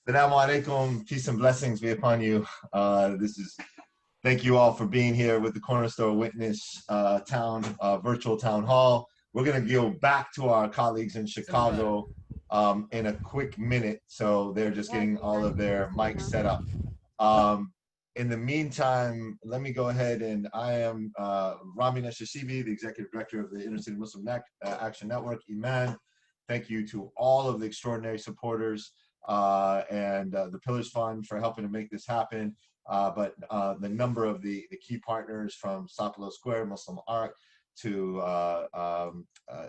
Assalamu alaikum, peace and blessings be upon you. Thank you all for being here with the Corner Store Witness virtual town hall. We're going to go back to our colleagues in Chicago in a quick minute, so they're just getting all of their mics set up. In the meantime, let me go ahead and I am Rami Nashashibi, the Executive Director of the Inner City Muslim Action Network, IMAN. Thank you to all of the extraordinary supporters and the Pillars Fund for helping to make this happen. But the number of the key partners from Sapelo Square, MuslimARC, to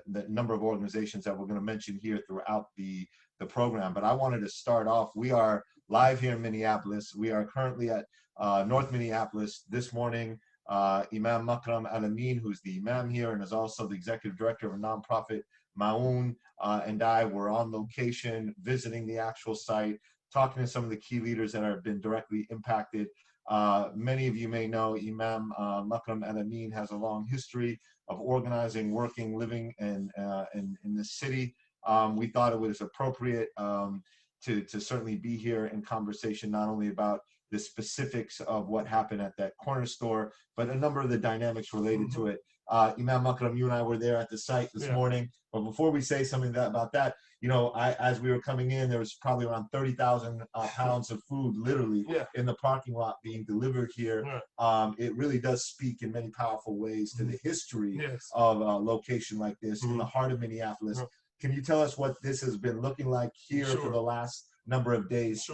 the number of organizations that we're going to mention here throughout the program. But I wanted to start off. We are live here in Minneapolis. We are currently at North Minneapolis. This morning, Imam Makram Al-Amin, who's the Imam here and is also the Executive Director of a nonprofit, Al-Maauun, and I were on location, visiting the actual site, talking to some of the key leaders that have been directly impacted. Many of you may know Imam Makram Al-Amin has a long history of organizing, working, living in the city. We thought it was appropriate to certainly be here in conversation, not only about the specifics of what happened at that corner store, but a number of the dynamics related to it. Imam Makram, you and I were there at the site this morning. But before we say something about that, you know, as we were coming in, there was probably around 30,000 pounds of food, literally, in the parking lot being delivered here. It really does speak in many powerful ways to the history of a location like this in the heart of Minneapolis. Can you tell us what this has been looking like here for the last number of days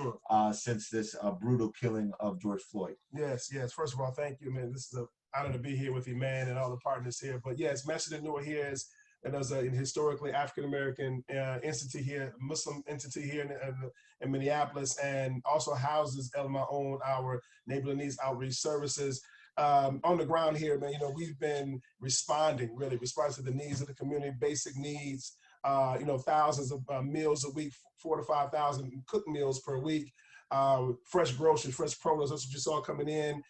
since this brutal killing of George Floyd? Yes. First of all, thank you, man. This is an honor to be here with Iman and all the partners here. But yes, Masjid An-Nur here is, and there's a historically African-American entity here, Muslim entity here in Minneapolis, and also houses Al-Maauun, our neighborhood needs outreach services. On the ground here, man, you know, we've been responding to the needs of the community, basic needs. You know, thousands of meals a week, 4,000 to 5,000 cooked meals per week, fresh groceries, fresh produce. That's what you saw coming in,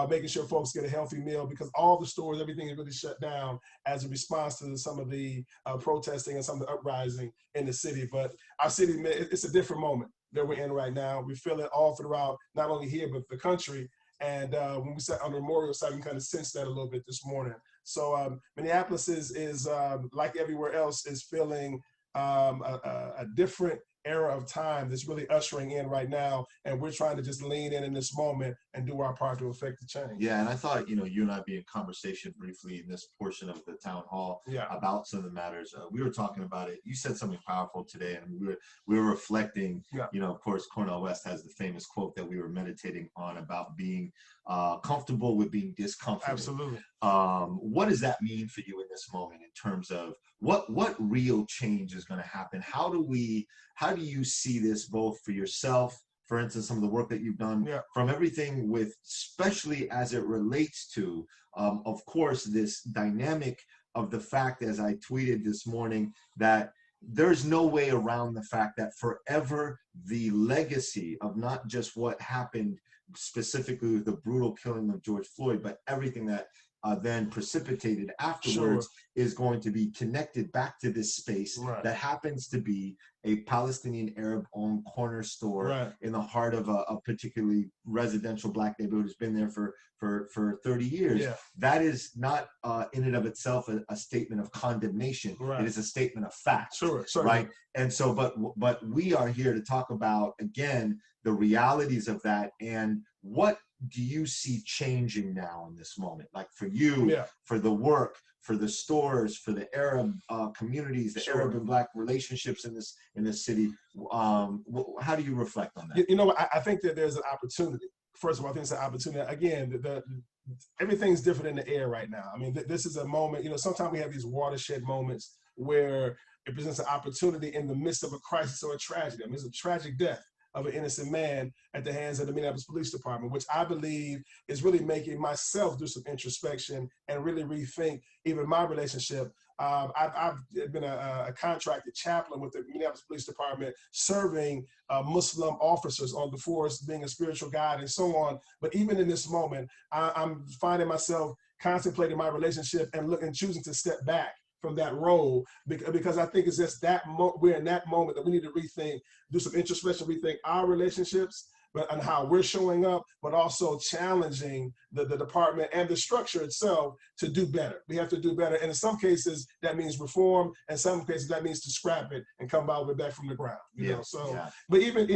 making sure folks get a healthy meal, because all the stores, everything is really shut down as a response to some of the protesting and some of the uprising in the city. But our city, it's a different moment that we're in right now. We feel it all throughout, not only here, but the country. And when we sat on the memorial site, we kind of sensed that a little bit this morning. So Minneapolis is like everywhere else, is feeling a different era of time that's really ushering in right now, and we're trying to just lean in this moment and do our part to affect the change. Yeah, and I thought, you know, you and I be in conversation briefly in this portion of the town hall about some of the matters. We were talking about it. You said something powerful today, and we were reflecting. You know, of course, Cornel West has the famous quote that we were meditating on about being comfortable with being discomforted. Absolutely. What does that mean for you in this moment in terms of what real change is going to happen? How do you see this both for yourself, for instance, some of the work that you've done, from everything with, especially as it relates to, of course, this dynamic of the fact, as I tweeted this morning, that there's no way around the fact that forever the legacy of not just what happened specifically with the brutal killing of George Floyd, but everything that then precipitated afterwards is going to be connected back to this space that happens to be a Palestinian Arab-owned corner store in the heart of a particularly residential Black neighborhood who's been there for 30 years. That is not in and of itself a statement of condemnation. It is a statement of fact. Right? And so, but we are here to talk about, again, the realities of that, and what do you see changing now in this moment? Like for you, for the work, for the stores, for the Arab communities, the Arab and Black relationships in this city. How do you reflect on that? You know, I think that there's an opportunity. First of all, I think it's an opportunity. Again, everything's different in the air right now. I mean, this is a moment, you know, sometimes we have these watershed moments where it presents an opportunity in the midst of a crisis or a tragedy. I mean, it's a tragic death of an innocent man at the hands of the Minneapolis Police Department, which I believe is really making myself do some introspection and really rethink even my relationship. I've been a contracted chaplain with the Minneapolis Police Department, serving Muslim officers on the force, being a spiritual guide and so on. But even in this moment, I'm finding myself contemplating my relationship and choosing to step back from that role, because I think it's just that we're in that moment that we need to rethink, do some introspection, rethink our relationships, but and how we're showing up, but also challenging the department and the structure itself to do better. We have to do better. And in some cases, that means reform. In some cases, that means to scrap it and come all the way back from the ground. You know, so, but even,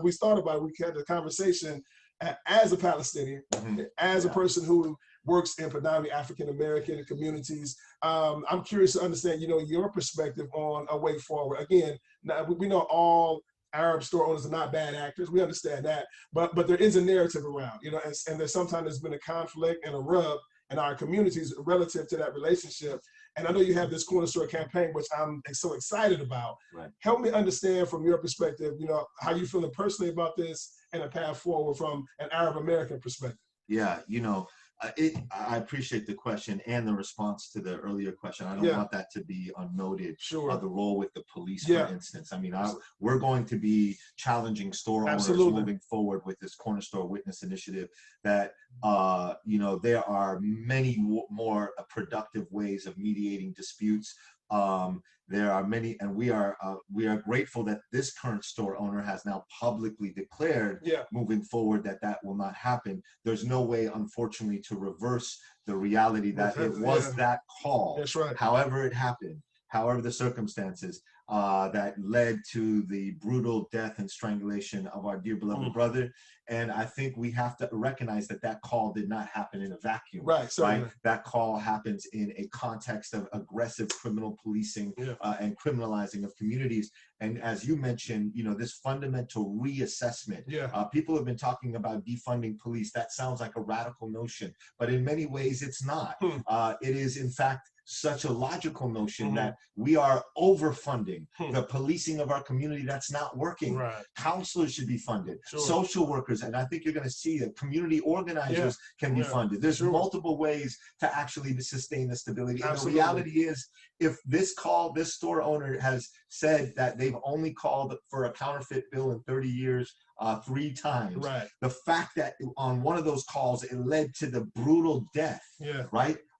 we started about, we had the conversation as a Palestinian, as a person who works in predominantly African-American communities. I'm curious to understand, you know, your perspective on a way forward. Again, now, we know all Arab store owners are not bad actors. We understand that, but there is a narrative around, you know, and there's sometimes there's been a conflict and a rub in our communities relative to that relationship. And I know you have this corner store campaign, which I'm so excited about. Right. Help me understand from your perspective, you know, how you feeling personally about this and a path forward from an Arab American perspective. Yeah, you know, I appreciate the question and the response to the earlier question. I don't want that to be unnoted. Sure. The role with the police, for instance. I mean, we're going to be challenging store owners moving forward with this Corner Store Witness Initiative that, you know, there are many more productive ways of mediating disputes. There are many, and we are grateful that this current store owner has now publicly declared moving forward that will not happen. There's no way, unfortunately, to reverse the reality that it was that call. That's right. However it happened, however the circumstances that led to the brutal death and strangulation of our dear beloved brother. And I think we have to recognize that call did not happen in a vacuum. Right. That call happens in a context of aggressive criminal policing and criminalizing of communities. And as you mentioned, you know, this fundamental reassessment. People have been talking about defunding police. That sounds like a radical notion, but in many ways it's not. It is, in fact, such a logical notion that we are overfunding the policing of our community. That's not working. Counselors should be funded, social workers, and I think you're going to see that community organizers can be funded. There's multiple ways to actually sustain the stability. And the reality is, if this store owner has said that they've only called for a counterfeit bill in 30 years 3 times, the fact that on one of those calls it led to the brutal death,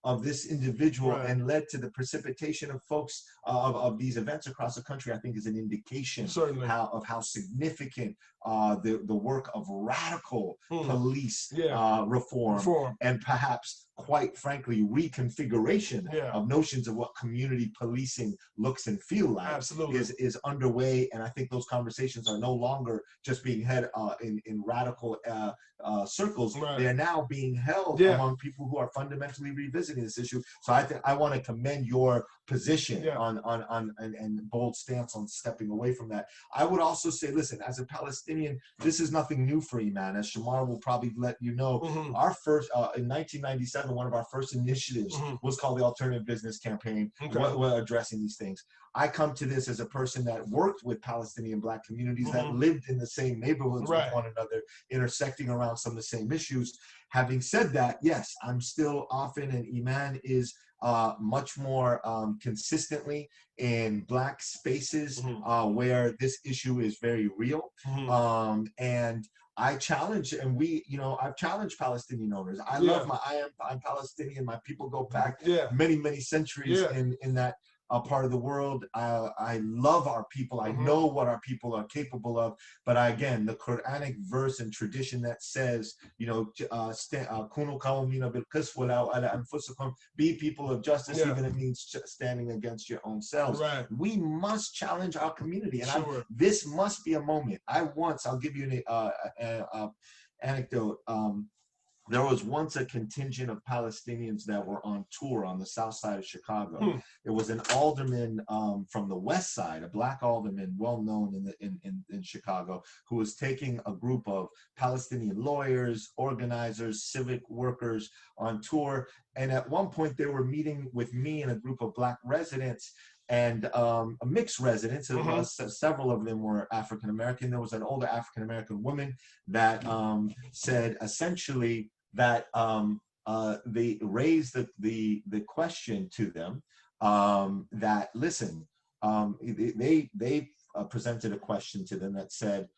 of this individual and led to the precipitation of folks of these events across the country, I think is an indication of how significant the work of radical police reform and perhaps, quite frankly, reconfiguration of notions of what community policing looks and feel like is underway. And I think those conversations are no longer just being had in radical circles. They are now being held among people who are fundamentally revisiting this issue. So I think I want to commend your position on and bold stance on stepping away from that. I would also say, listen, as a Palestinian, this is nothing new for Iman. As Shamar will probably let you know, our first in 1997, one of our first initiatives was called the Alternative Business Campaign. We're addressing these things. I come to this as a person that worked with Palestinian Black communities that lived in the same neighborhoods with one another, intersecting around some of the same issues. Having said that, yes, I'm still often, and Iman is much more consistently in Black spaces where this issue is very real. And I challenge, and I've challenged Palestinian owners. I love I'm Palestinian. My people go back many, many centuries in that part of the world. I love our people. I know what our people are capable of. But again, the Quranic verse and tradition that says, you know, be people of justice, even if it means standing against your own selves. We must challenge our community. And this must be a moment. I'll give you an anecdote. There was once a contingent of Palestinians that were on tour on the south side of Chicago. It was an alderman from the west side, a Black alderman, well known in Chicago, who was taking a group of Palestinian lawyers, organizers, civic workers on tour. And at one point, they were meeting with me and a group of Black residents, and a mixed residents. Several of them were African American. There was an older African American woman that said essentially that they raised the question to them that, listen, they presented a question to them that said,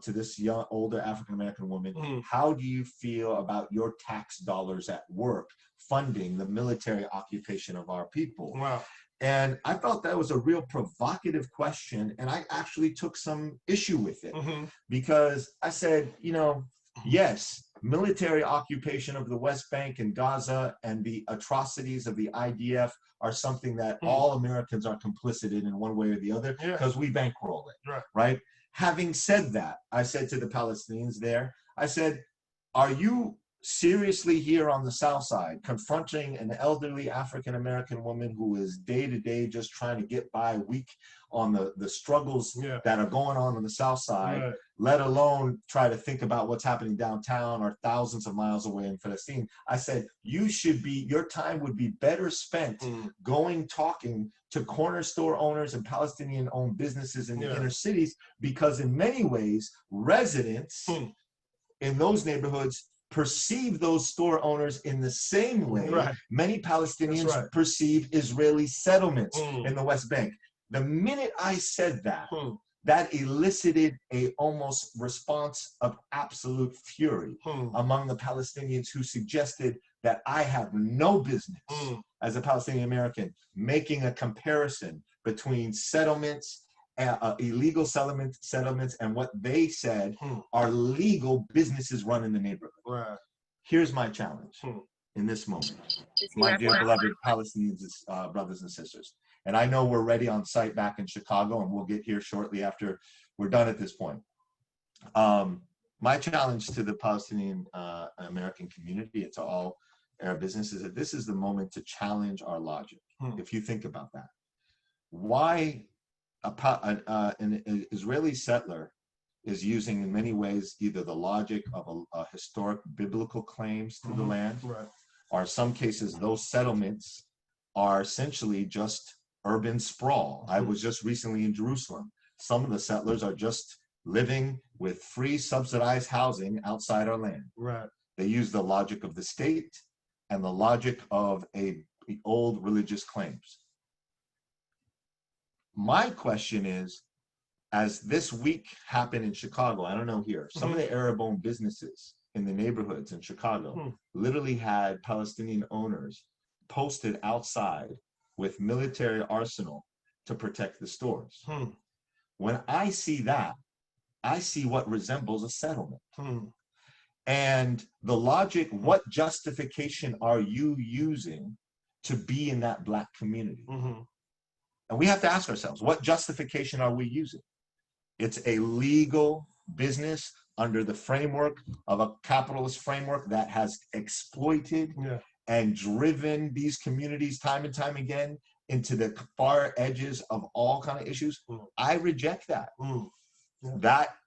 to this young, older African-American woman, how do you feel about your tax dollars at work funding the military occupation of our people? Wow. And I thought that was a real provocative question, and I actually took some issue with it because I said, you know, yes, military occupation of the West Bank and Gaza and the atrocities of the IDF are something that all Americans are complicit in one way or the other because we bankroll it, right? Having said that, I said to the Palestinians there, I said, are you seriously here on the South Side confronting an elderly African-American woman who is day to day just trying to get by, weak on the struggles that are going on the South Side, let alone try to think about what's happening downtown or thousands of miles away in Palestine? I said, you should be, your time would be better spent going, talking to corner store owners and Palestinian-owned businesses in the inner cities, because in many ways, residents in those neighborhoods perceive those store owners in the same way many Palestinians perceive Israeli settlements in the West Bank. The minute I said that, that elicited a almost response of absolute fury among the Palestinians, who suggested that I have no business as a Palestinian American making a comparison between settlements, illegal settlements, and what they said are legal businesses run in the neighborhood. Here's my challenge in this moment, my dear beloved Palestinians, brothers and sisters. And I know we're ready on site back in Chicago, and we'll get here shortly after we're done at this point. My challenge to the Palestinian American community and to all Arab businesses is that this is the moment to challenge our logic. If you think about that, why an Israeli settler is using in many ways either the logic of a historic biblical claims to the land, or in some cases those settlements are essentially just urban sprawl. I was just recently in Jerusalem. Some of the settlers are just living with free subsidized housing outside our land. They use the logic of the state and the logic of old religious claims. My question is, as this week happened in Chicago, I don't know here, some of the Arab-owned businesses in the neighborhoods in Chicago literally had Palestinian owners posted outside with military arsenal to protect the stores. When I see that, I see what resembles a settlement. And the logic, what justification are you using to be in that Black community? And we have to ask ourselves, what justification are we using? It's a legal business under the framework of a capitalist framework that has exploited and driven these communities time and time again into the far edges of all kind of issues. I reject that.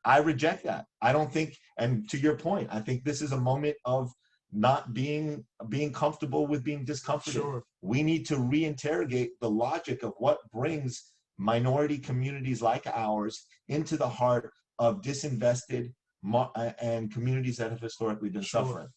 I reject that. I don't think, and to your point, I think this is a moment of not being comfortable with being discomforted. We need to reinterrogate the logic of what brings minority communities like ours into the heart of disinvested and communities that have historically been suffering.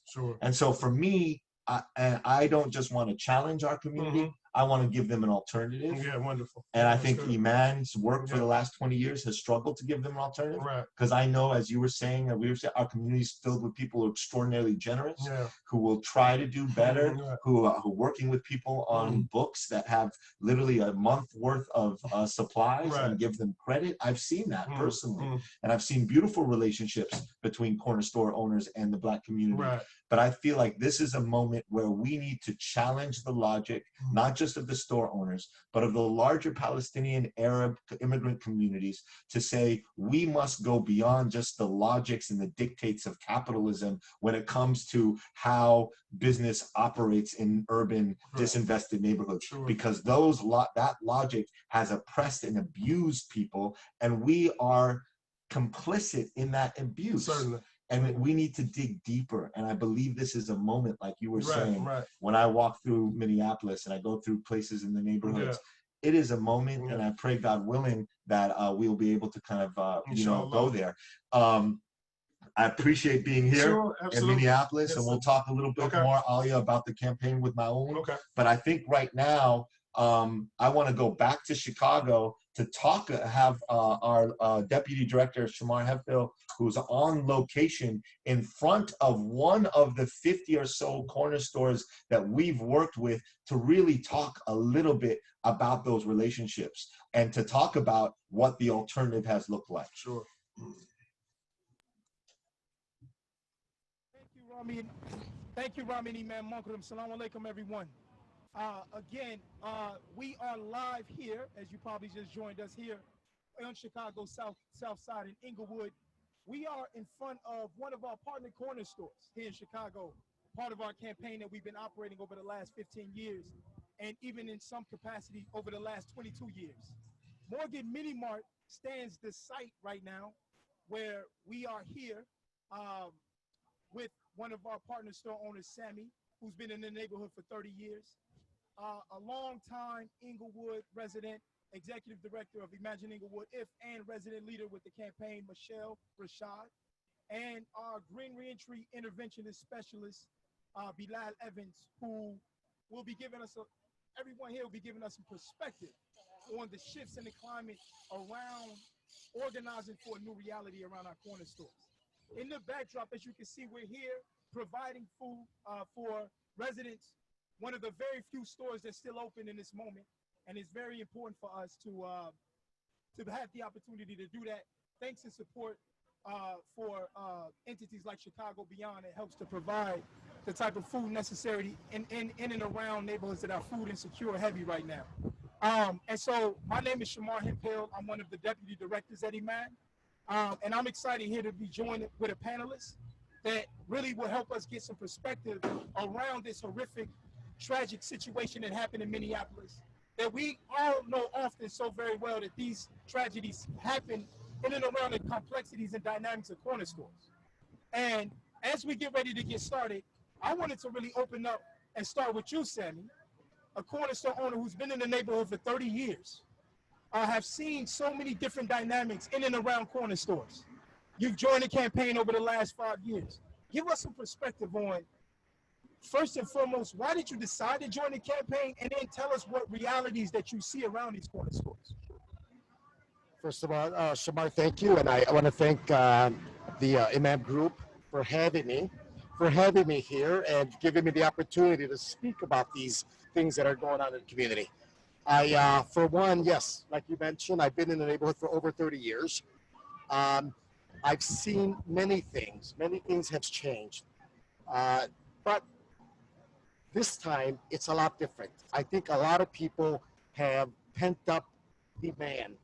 And so for me, I don't just want to challenge our community, I want to give them an alternative. Wonderful. And I think Iman's work for the last 20 years has struggled to give them an alternative. Because I know, as you were saying, our community is filled with people who are extraordinarily generous, who will try to do better, who are working with people on books that have literally a month worth of supplies and give them credit. I've seen that personally. And I've seen beautiful relationships between corner store owners and the Black community. But I feel like this is a moment where we need to challenge the logic, not just of the store owners, but of the larger Palestinian Arab immigrant communities, to say we must go beyond just the logics and the dictates of capitalism when it comes to how business operates in urban disinvested neighborhoods, because that logic has oppressed and abused people, and we are complicit in that abuse. And we need to dig deeper. And I believe this is a moment, like you were saying, when I walk through Minneapolis and I go through places in the neighborhoods, it is a moment, and I pray, God willing, that we'll be able to kind of, go there. I appreciate being here in Minneapolis, and we'll talk a little bit more, Alia, about the campaign with Al-Maauun. But I think right now, I want to go back to Chicago to talk, have our Deputy Director, Shamar Heffill, who's on location in front of one of the 50 or so corner stores that we've worked with, to really talk a little bit about those relationships and to talk about what the alternative has looked like. Sure. Thank you, Rami. Thank you, Rami and Imam Makram. Assalamu alaikum, everyone. Again, we are live here, as you probably just joined us here on Chicago South Side in Inglewood. We are in front of one of our partner corner stores here in Chicago, part of our campaign that we've been operating over the last 15 years, and even in some capacity over the last 22 years. Morgan Mini Mart stands the site right now where we are here with one of our partner store owners, Sammy, who's been in the neighborhood for 30 years. A long-time Inglewood resident, executive director of Imagine Inglewood, and resident leader with the campaign, Michelle Rashad, and our green reentry interventionist specialist, Bilal Evans, who will be giving us, everyone here will be giving us some perspective on the shifts in the climate around organizing for a new reality around our corner stores. In the backdrop, as you can see, we're here providing food for residents, one of the very few stores that's still open in this moment, and it's very important for us to have the opportunity to do that. Thanks and support for entities like Chicago Beyond. It helps to provide the type of food necessary in and around neighborhoods that are food insecure heavy right now. And so my name is Shamar Heffill. I'm one of the deputy directors at IMAN. And I'm excited here to be joined with a panelist that really will help us get some perspective around this horrific, tragic situation that happened in Minneapolis, that we all know often so very well that these tragedies happen in and around the complexities and dynamics of corner stores. And as we get ready to get started, I wanted to really open up and start with you, Sammy, a corner store owner who's been in the neighborhood for 30 years. Have seen so many different dynamics in and around corner stores. You've joined the campaign over the last 5 years. Give us some perspective on, first and foremost, why did you decide to join the campaign, and then tell us what realities that you see around these corner stores. First of all, Shamar, thank you, and I want to thank the Imam Group for having me here and giving me the opportunity to speak about these things that are going on in the community. For one, yes, like you mentioned, I've been in the neighborhood for over 30 years. I've seen many things have changed, but this time it's a lot different. I think a lot of people have pent up demand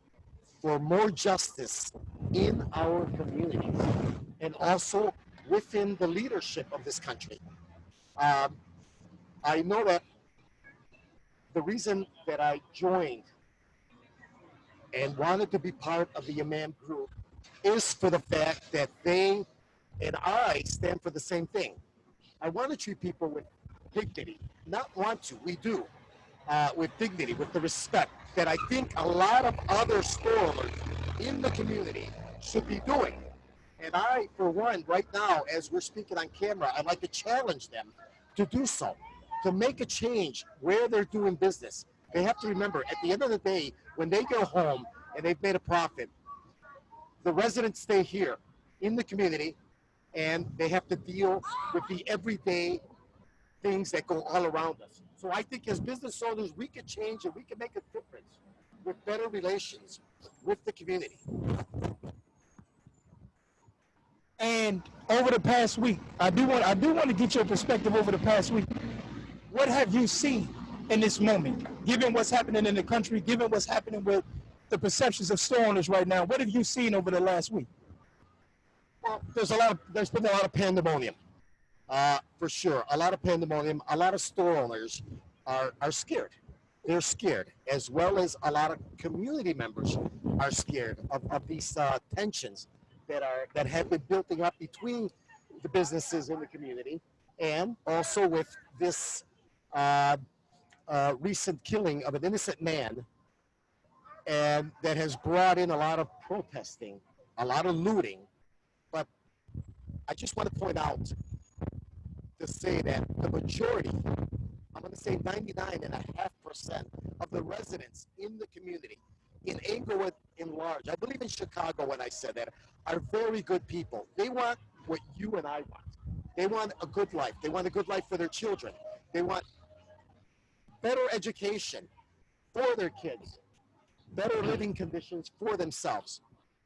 for more justice in our communities and also within the leadership of this country. I know that the reason that I joined and wanted to be part of the Imam Group is for the fact that they and I stand for the same thing. I want to treat people with dignity, not want to, we do, with dignity, with the respect that I think a lot of other stores in the community should be doing. And I, for one, right now, as we're speaking on camera, I'd like to challenge them to do so, to make a change where they're doing business. They have to remember, at the end of the day, when they go home and they've made a profit, the residents stay here in the community, and they have to deal with the everyday things that go all around us. So I think as business owners, we can change and we can make a difference with better relations with the community. And over the past week, I do want to get your perspective over the past week. What have you seen in this moment, given what's happening in the country, given what's happening with the perceptions of store owners right now? What have you seen over the last week? Well, there's been a lot of pandemonium, for sure. A lot of pandemonium. A lot of store owners are scared. They're scared, as well as a lot of community members are scared of these tensions that have been building up between the businesses in the community, and also with this recent killing of an innocent man, and that has brought in a lot of protesting, a lot of looting. But I just want to point out to say that the majority, I'm going to say 99.5% of the residents in the community in Inglewood in large, I believe in Chicago when I said that, are very good people. They want what you and I want. They want a good life. They want a good life for their children. They want better education for their kids, better living conditions for themselves.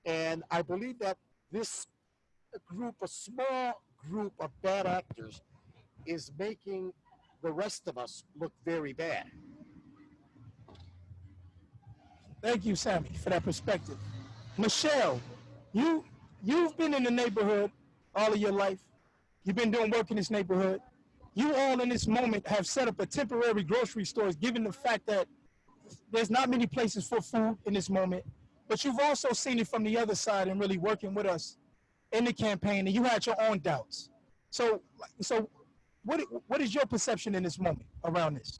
And I believe that this group, a small group of bad actors, is making the rest of us look very bad. Thank you, Sammy, for that perspective. Michelle, you've been in the neighborhood all of your life. You've been doing work in this neighborhood. You all in this moment have set up a temporary grocery stores, given the fact that there's not many places for food in this moment. But you've also seen it from the other side and really working with us in the campaign, and you had your own doubts. So what is your perception in this moment around this?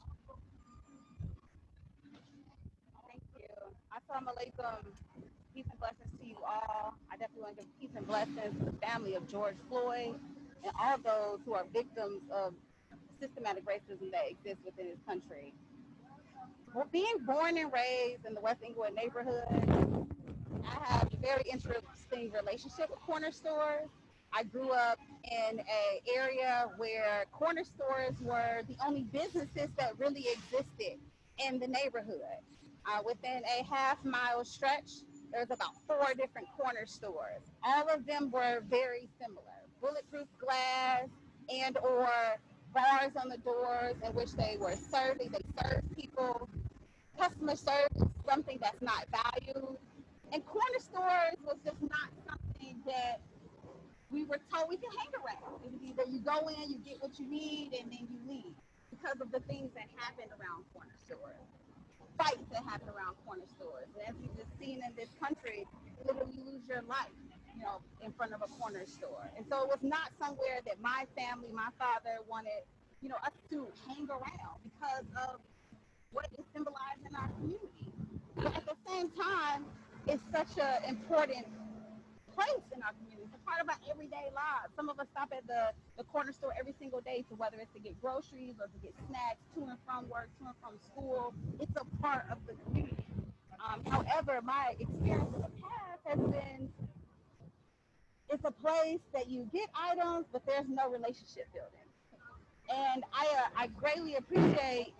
Thank you. Assalamu alaikum. Peace and blessings to you all. I definitely want to give peace and blessings to the family of George Floyd and all those who are victims of systematic racism that exists within this country. Well, being born and raised in the West Inglewood neighborhood, I have a very interesting relationship with corner stores. I grew up in an area where corner stores were the only businesses that really existed in the neighborhood. Within a half-mile stretch, there's about 4 different corner stores. All of them were very similar. Bulletproof glass and or bars on the doors in which they served people. Customer service, something that's not valued. And corner stores was just not something that we were told we could hang around. It was either you go in, you get what you need, and then you leave because of the things that happened around corner stores. Fights that happen around corner stores. And as you've just seen in this country, literally you lose your life, in front of a corner store. And so it was not somewhere that my family, my father wanted, us to hang around because of what it symbolized in our community. But at the same time, it's such an important place in our community. It's a part of our everyday lives. Some of us stop at the corner store every single day, to whether it's to get groceries or to get snacks, to and from work, to and from school. It's a part of the community. However, my experience in the past has been, it's a place that you get items, but there's no relationship building. And I greatly appreciate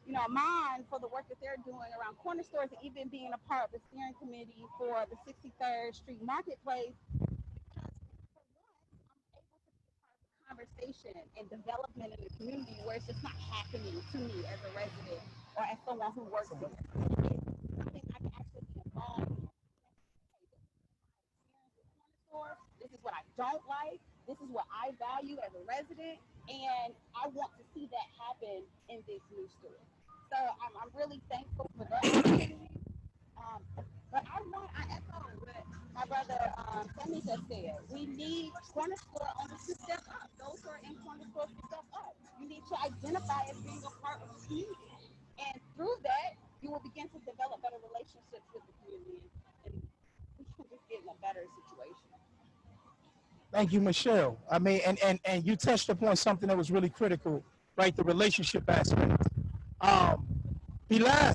IMAN for the work that they're doing around corner stores, and even being a part of the steering committee for the 63rd Street Marketplace. Because for one, I'm able to be a part of the conversation and development in the community where it's just not happening to me as a resident or as someone who works here. It's something I can actually be involved in. This is what I don't like. This is what I value as a resident, and I want to see that happen in this new store. So I'm really thankful for that opportunity. But I echo what my brother Sammy just said. We need corner store owners to step up. Those who are in corner stores to step up. You need to identify as being a part of the community, and through that, you will begin to develop better relationships with the community, and we can just get in a better situation. Thank you, Michelle. I mean, and you touched upon something that was really critical, right? The relationship aspect. Bilal,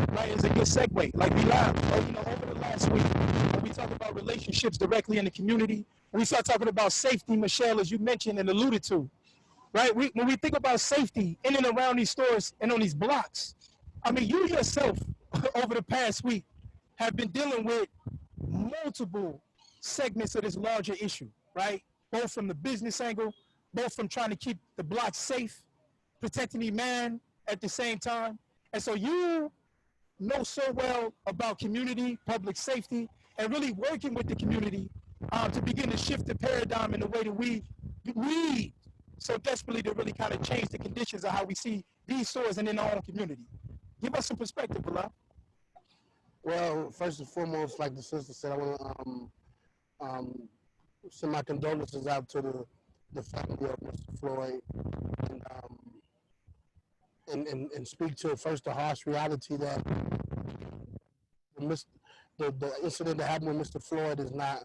right, is a good segue. Like Bilal, over the last week, when we talk about relationships directly in the community, when we start talking about safety, Michelle, as you mentioned and alluded to, right? When we think about safety in and around these stores and on these blocks, I mean, you yourself, over the past week, have been dealing with multiple segments of this larger issue, right? Both from the business angle, both from trying to keep the block safe, protecting Iman at the same time. And so you know so well about community, public safety, and really working with the community to begin to shift the paradigm in the way that we need so desperately to really kind of change the conditions of how we see these stores and in our own community. Give us some perspective, Bilal. Well, first and foremost, like the sister said, I want to send my condolences out to the family of Mr. Floyd, and speak to first the harsh reality that the incident that happened with Mr. Floyd is not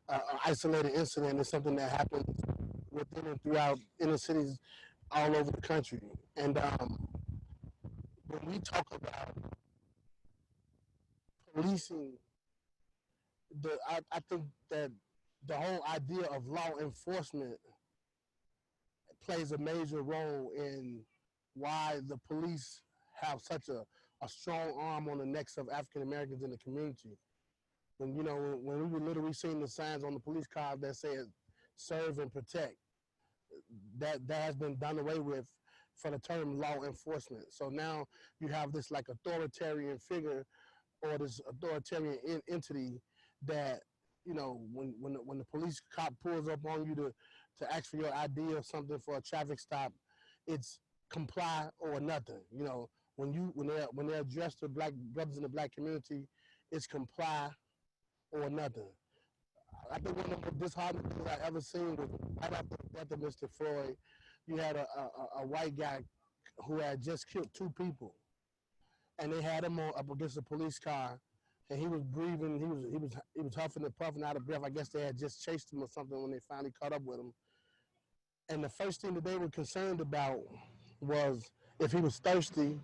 an isolated incident. It's something that happens within and throughout inner cities all over the country. And when we talk about policing, I think that the whole idea of law enforcement plays a major role in why the police have such a strong arm on the necks of African Americans in the community. When when we were literally seeing the signs on the police cars that said "serve and protect," that has been done away with for the term law enforcement. So now you have this like authoritarian figure or this authoritarian entity that when the police cop pulls up on you to ask for your ID or something for a traffic stop, it's comply or nothing. When they're addressed to black brothers in the black community, it's comply or nothing. I think one of the most disheartening things I ever seen was right after the death of Mr. Floyd, you had a white guy who had just killed 2 people, and they had him up against a police car, and he was breathing, he was huffing and puffing out of breath. I guess they had just chased him or something when they finally caught up with him. And the first thing that they were concerned about was if he was thirsty,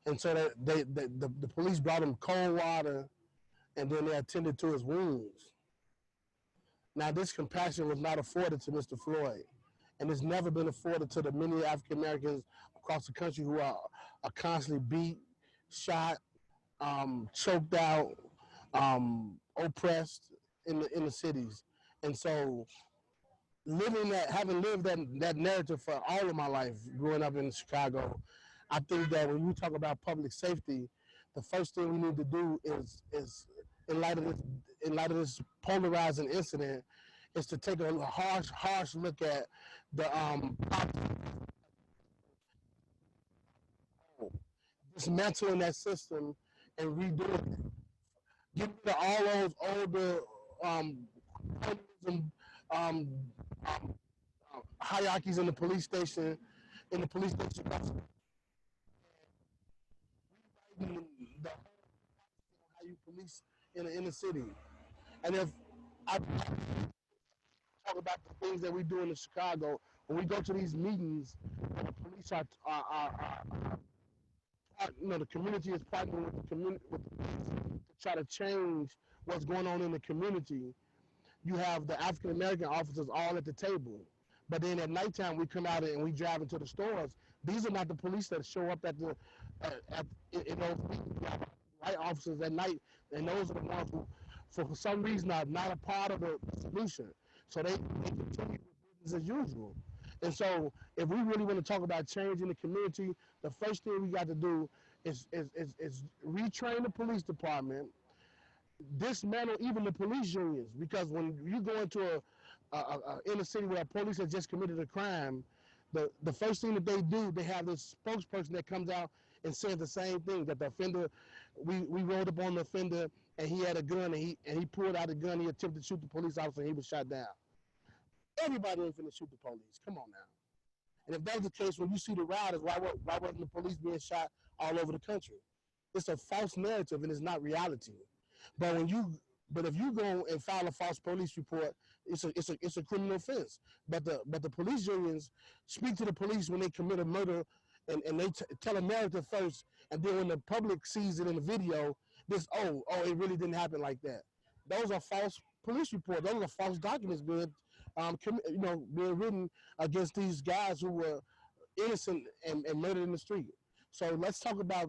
and so that the police brought him cold water, and then they attended to his wounds. Now, this compassion was not afforded to Mr. Floyd, and it's never been afforded to the many African Americans across the country who are constantly beat, shot, choked out, oppressed in the cities. And so, having lived that narrative for all of my life, growing up in Chicago, I think that when you talk about public safety, the first thing we need to do is in light of this polarizing incident, is to take a harsh look at the dismantling that system and redoing it. Get rid of all those older hierarchies in the police station, how you police in the inner city. And if I talk about the things that we do in Chicago, when we go to these meetings, the police are the community is partnering with the community to try to change what's going on in the community. You have the African American officers all at the table, but then at nighttime we come out and we drive into the stores. These are not the police that show up in those meetings. We have white officers at night, and those are the ones who, for some reason, are not a part of the solution. So they continue with business as usual. And so if we really want to talk about change in the community, the first thing we got to do is retrain the police department, dismantle even the police unions, because when you go into a inner city where police has just committed a crime, the first thing that they do, they have this spokesperson that comes out and says the same thing, that the offender, we rolled up on the offender and he had a gun and he pulled out a gun, he attempted to shoot the police officer and he was shot down. Everybody ain't finna shoot the police, come on now. And if that's the case, when you see the rioters, why wasn't the police being shot all over the country? It's a false narrative and it's not reality. But if you go and file a false police report, it's a criminal offense. But the police unions speak to the police when they commit a murder, and they tell a narrative first, and then when the public sees it in the video, it really didn't happen like that. Those are false police reports. Those are false documents being written against these guys who were innocent and murdered in the street. So let's talk about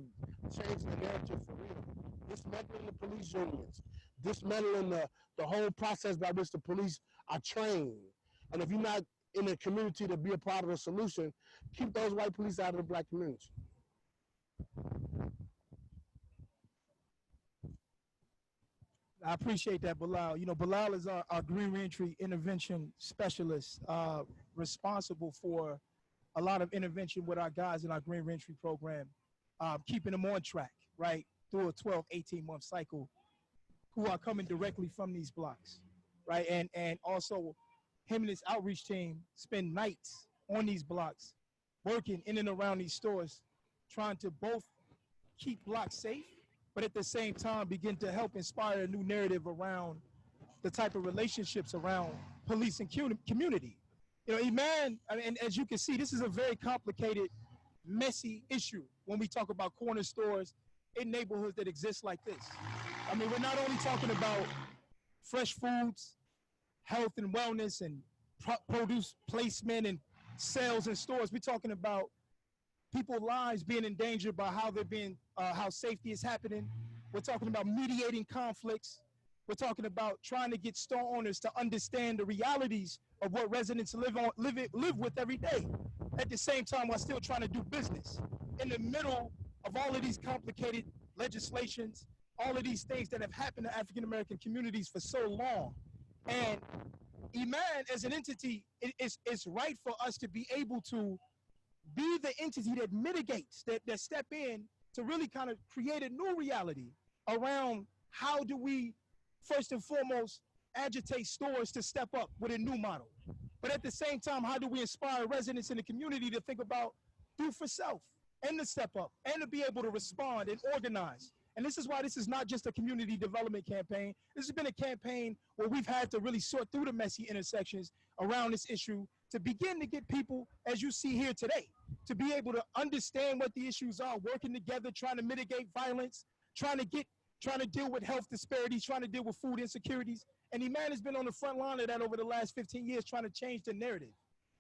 changing the narrative for real. Dismantling the police unions, dismantling the whole process by which the police are trained. And if you're not in the community to be a part of the solution, keep those white police out of the black community. I appreciate that, Bilal. Bilal is our green reentry intervention specialist, responsible for a lot of intervention with our guys in our green reentry program, keeping them on track, right, through a 12, 18-month cycle, who are coming directly from these blocks, right? And also, him and his outreach team spend nights on these blocks, working in and around these stores, trying to both keep blocks safe, but at the same time begin to help inspire a new narrative around the type of relationships around police and community. Iman, and as you can see, this is a very complicated, messy issue when we talk about corner stores in neighborhoods that exist like this. I mean, we're not only talking about fresh foods, health and wellness, and produce placement and sales in stores. We're talking about people's lives being endangered by how they're being, how safety is happening. We're talking about mediating conflicts. We're talking about trying to get store owners to understand the realities of what residents live with every day. At the same time, while still trying to do business in the middle of all of these complicated legislations, all of these things that have happened to African American communities for so long. And IMAN as an entity, it's right for us to be able to be the entity that mitigates, that step in to really kind of create a new reality around how do we, first and foremost, agitate stores to step up with a new model. But at the same time, how do we inspire residents in the community to think about do for self and to step up and to be able to respond and organize? And this is why this is not just a community development campaign. This has been a campaign where we've had to really sort through the messy intersections around this issue to begin to get people, as you see here today, to be able to understand what the issues are, working together, trying to mitigate violence, trying to deal with health disparities, trying to deal with food insecurities. And IMAN has been on the front line of that over the last 15 years, trying to change the narrative,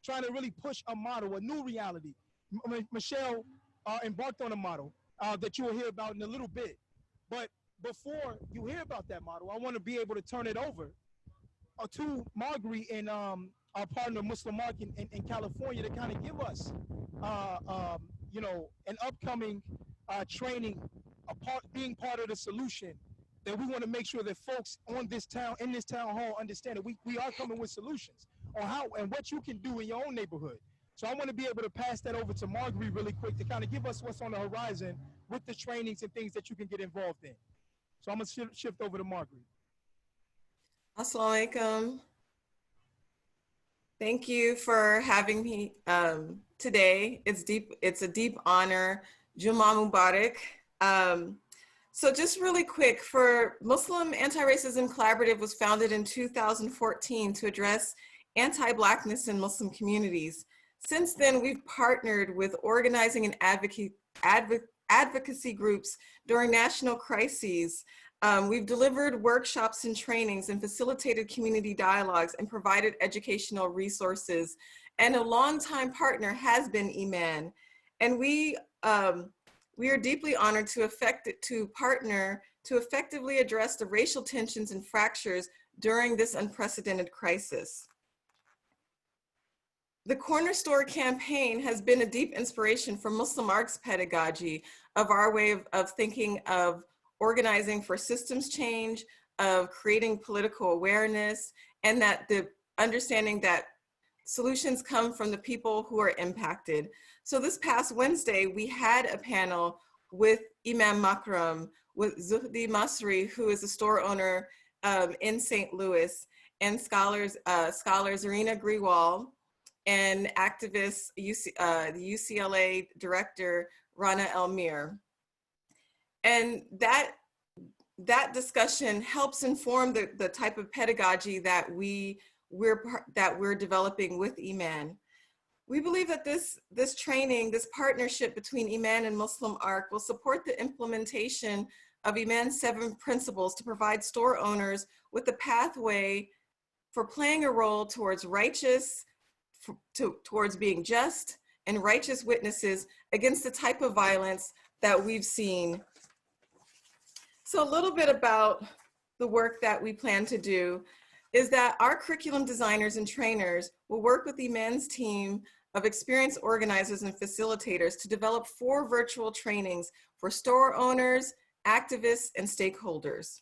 trying to really push a model, a new reality. Michelle embarked on a model that you will hear about in a little bit. But before you hear about that model, I want to be able to turn it over to Marguerite and our partner MuslimARC in California to kind of give us, an upcoming training, being part of the solution. That we want to make sure that folks in this town hall understand that we are coming with solutions on how and what you can do in your own neighborhood. So I want to be able to pass that over to Marguerite really quick to kind of give us what's on the horizon with the trainings and things that you can get involved in. So I'm going to shift over to Marguerite. Assalamu alaikum. Thank you for having me today. It's a deep honor. Jummah Mubarak. So just really quick, for Muslim Anti-Racism Collaborative was founded in 2014 to address anti-Blackness in Muslim communities. Since then, we've partnered with organizing and advocacy groups during national crises. We've delivered workshops and trainings and facilitated community dialogues and provided educational resources. And a longtime partner has been IMAN. And we are deeply honored to partner to effectively address the racial tensions and fractures during this unprecedented crisis. The Corner Store campaign has been a deep inspiration for MuslimARC's pedagogy of our way of thinking of organizing for systems change, of creating political awareness, and that the understanding that solutions come from the people who are impacted. So this past Wednesday, we had a panel with Imam Makram, with Zuhdi Masri, who is a store owner in St. Louis, and scholars Zarina Grewal, and activist, the UCLA director, Rana Elmir. And that discussion helps inform the type of pedagogy that we're developing with IMAN. We believe that this training, this partnership between IMAN and MuslimARC will support the implementation of IMAN's 7 principles to provide store owners with a pathway for playing a role towards towards being just and righteous witnesses against the type of violence that we've seen. So a little bit about the work that we plan to do is that our curriculum designers and trainers will work with IMAN's team of experienced organizers and facilitators to develop 4 virtual trainings for store owners, activists, and stakeholders.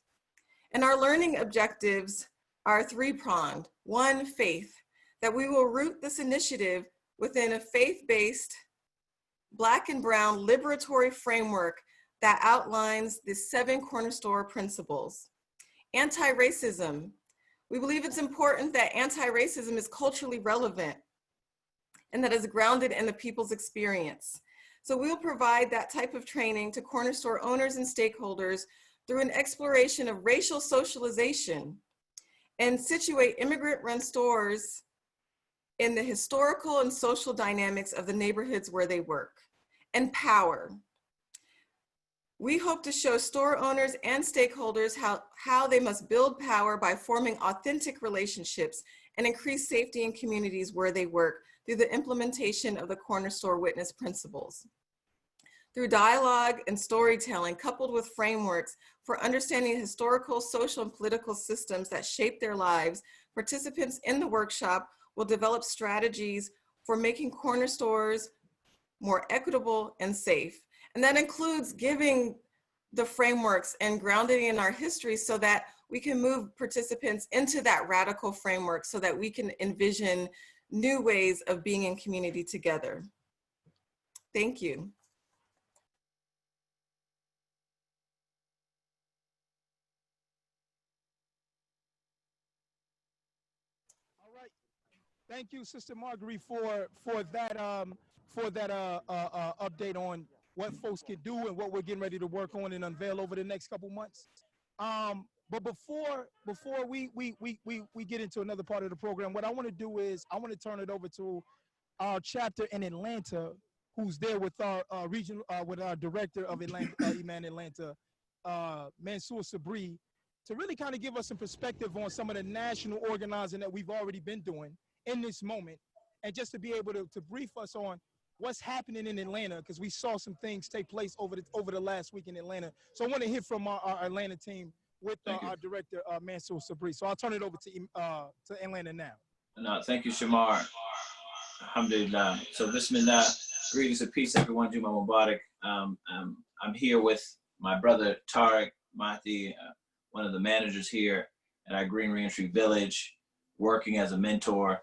And our learning objectives are 3-pronged. 1, faith, that we will root this initiative within a faith-based, Black and brown liberatory framework that outlines the 7 corner store principles. Anti-racism. We believe it's important that anti-racism is culturally relevant and that is grounded in the people's experience. So we'll provide that type of training to corner store owners and stakeholders through an exploration of racial socialization and situate immigrant-run stores in the historical and social dynamics of the neighborhoods where they work. And power. We hope to show store owners and stakeholders how they must build power by forming authentic relationships and increase safety in communities where they work through the implementation of the Corner Store Witness principles. Through dialogue and storytelling, coupled with frameworks for understanding historical, social, and political systems that shape their lives, participants in the workshop will develop strategies for making corner stores more equitable and safe. And that includes giving the frameworks and grounding in our history so that we can move participants into that radical framework so that we can envision new ways of being in community together. Thank you. All right. Thank you, Sister Marguerite, for that update on what folks can do and what we're getting ready to work on and unveil over the next couple months. But before we get into another part of the program, what I want to do is I want to turn it over to our chapter in Atlanta, who's there with our region, with our director of Atlanta, IMAN Atlanta, Mansour Sabri, to really kind of give us some perspective on some of the national organizing that we've already been doing in this moment, and just to be able to brief us on what's happening in Atlanta, because we saw some things take place over the last week in Atlanta. So I want to hear from our Atlanta team with our director, Mansour Sabri. So I'll turn it over to Atlanta now. No, thank you, Shamar. Alhamdulillah. So Bismillah, greetings and peace, everyone. Juma Mubarak. I'm here with my brother, Tariq Mahdi, one of the managers here at our Green Reentry Village, working as a mentor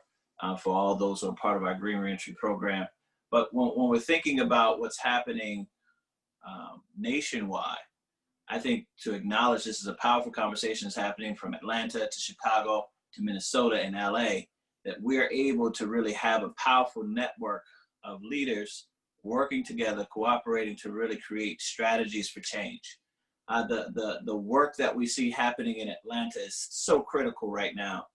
for all those who are part of our Green Reentry program. But when we're thinking about what's happening nationwide, I think to acknowledge this is a powerful conversation that's happening from Atlanta to Chicago to Minnesota and LA, that we're able to really have a powerful network of leaders working together, cooperating to really create strategies for change. The work that we see happening in Atlanta is so critical right now.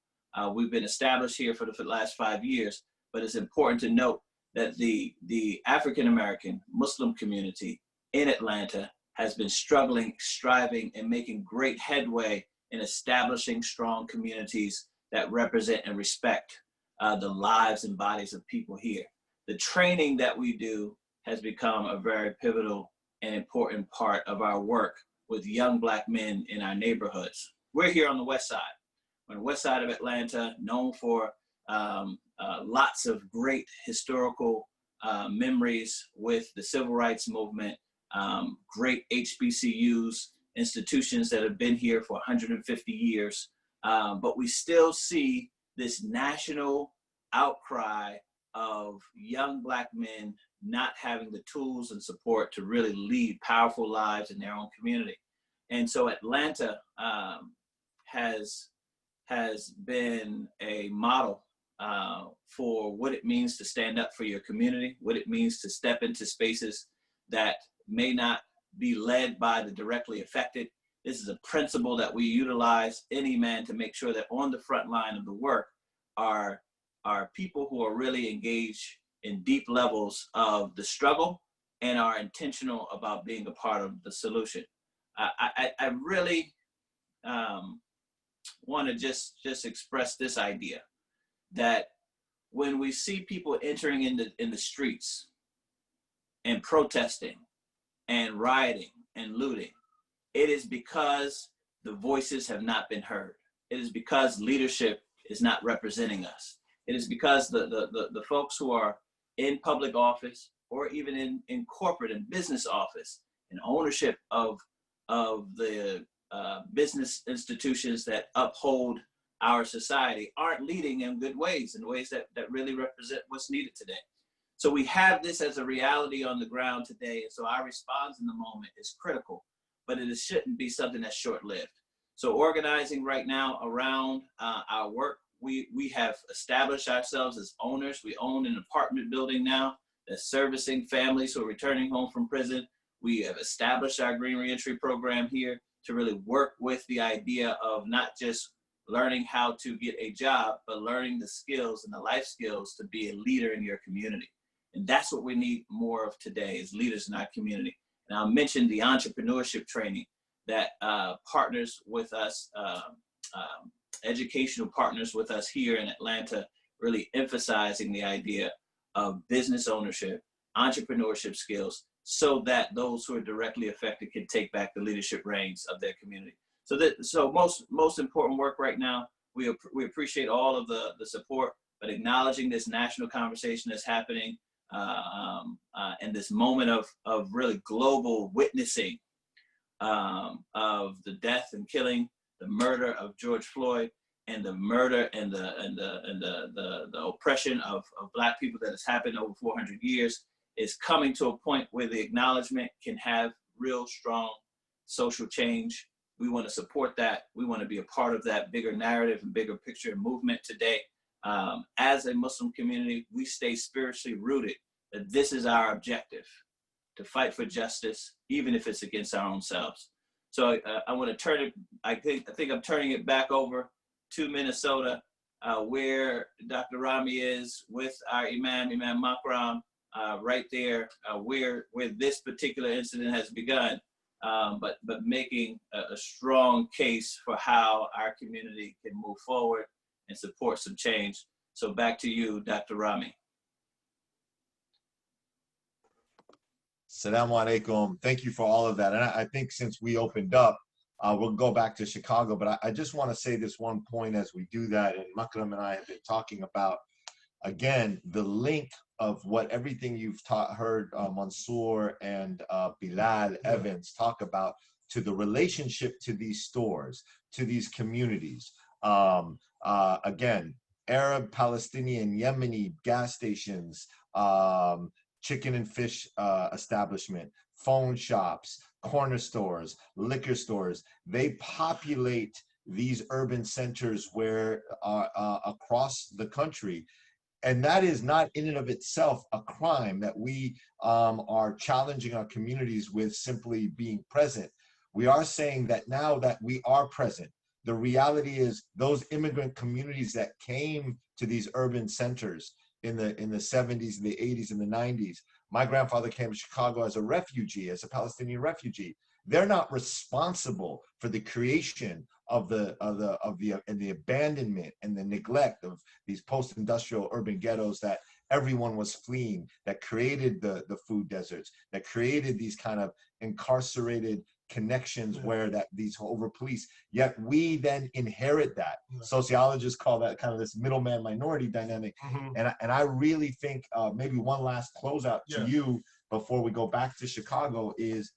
We've been established here for the last 5 years, but it's important to note that the African-American Muslim community in Atlanta has been struggling, striving, and making great headway in establishing strong communities that represent and respect the lives and bodies of people here. The training that we do has become a very pivotal and important part of our work with young Black men in our neighborhoods. We're here on the West Side. On the West Side of Atlanta, known for lots of great historical memories with the Civil Rights Movement, great HBCUs, institutions that have been here for 150 years. But we still see this national outcry of young Black men not having the tools and support to really lead powerful lives in their own community. And so Atlanta has been a model for what it means to stand up for your community, what it means to step into spaces that may not be led by the directly affected. This is a principle that we utilize in IMAN to make sure that on the front line of the work are people who are really engaged in deep levels of the struggle and are intentional about being a part of the solution. I really want to just express this idea that when we see people entering in the streets and protesting and rioting and looting, it is because the voices have not been heard. It is because leadership is not representing us. It is because the folks who are in public office or even in corporate and business office and ownership of the business institutions that uphold our society aren't leading in good ways, in ways that really represent what's needed today. So we have this as a reality on the ground today, and so our response in the moment is critical, but it shouldn't be something that's short-lived. So organizing right now around our work, we have established ourselves as owners. We own an apartment building now that's servicing families who are returning home from prison. We have established our Green Reentry program here to really work with the idea of not just learning how to get a job, but learning the skills and the life skills to be a leader in your community. And that's what we need more of today, is leaders in our community. And I'll mention the entrepreneurship training that partners with us, educational partners with us here in Atlanta, really emphasizing the idea of business ownership, entrepreneurship skills, so that those who are directly affected can take back the leadership reins of their community. So most important work right now. We appreciate all of the support, but acknowledging this national conversation that's happening and this moment of really global witnessing of the death and killing, the murder of George Floyd, and the murder and the oppression of Black people that has happened over 400 years is coming to a point where the acknowledgement can have real strong social change. We want to support that. We want to be a part of that bigger narrative and bigger picture and movement today. As a Muslim community, we stay spiritually rooted that this is our objective, to fight for justice, even if it's against our own selves. So I want to turn it, I think I'm turning it back over to Minnesota, where Dr. Rami is with our Imam Makram, right there, where this particular incident has begun, but making a strong case for how our community can move forward and support some change. So back to you, Dr. Rami. Assalamu alaikum. Thank you for all of that. And I think since we opened up, we'll go back to Chicago, but I just want to say this one point as we do that, and Makram and I have been talking about, again, the link of what everything you've heard Mansour and Bilal Evans talk about to the relationship to these stores, to these communities. Again, Arab, Palestinian, Yemeni gas stations, chicken and fish establishment, phone shops, corner stores, liquor stores, they populate these urban centers where across the country. And that is not in and of itself a crime that we are challenging our communities with simply being present. We are saying that now that we are present, the reality is those immigrant communities that came to these urban centers in the 70s, and the 80s, and the 90s. My grandfather came to Chicago as a refugee, as a Palestinian refugee. They're not responsible for the creation of the abandonment and the neglect of these post-industrial urban ghettos that everyone was fleeing, that created the food deserts, that created these kind of incarcerated connections where these over police, yet we then inherit that. Sociologists call that kind of this middleman minority dynamic. And I really think maybe one last closeout to you before we go back to Chicago is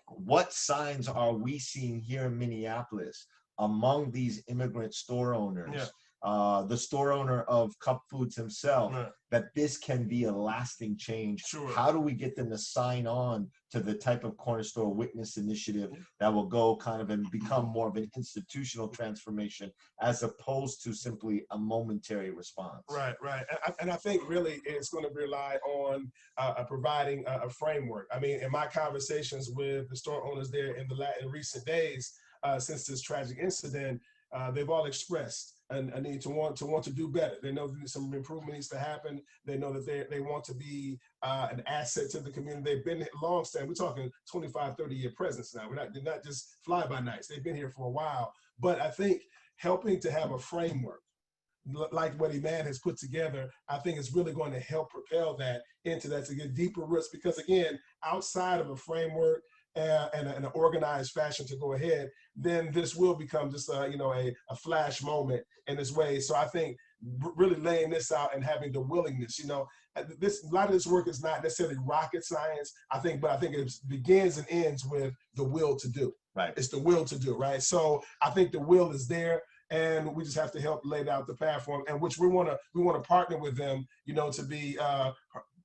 what signs are we seeing here in Minneapolis among these immigrant store owners, the store owner of Cup Foods himself, that this can be a lasting change? How do we get them to sign on to the type of corner store witness initiative that will go kind of and become more of an institutional transformation as opposed to simply a momentary response? Right. And I think really it's going to rely on providing a framework. I mean, in my conversations with the store owners there in recent days, since this tragic incident, they've all expressed a need to want to do better. They know that some improvement needs to happen. They know that they want to be an asset to the community. They've been long standing. We're talking 25, 30-year presence now. They're not just fly-by-nights. They've been here for a while. But I think helping to have a framework like what Iman has put together, I think is really going to help propel that into that, to get deeper roots. Because again, outside of a framework and an organized fashion to go ahead, then this will become just a flash moment in this way. So I think really laying this out and having the willingness, a lot of this work is not necessarily rocket science, but I think it begins and ends with the will to do. Right. It's the will to do, right? So I think the will is there, and we just have to help lay out the path for them, and which we want to partner with them, to be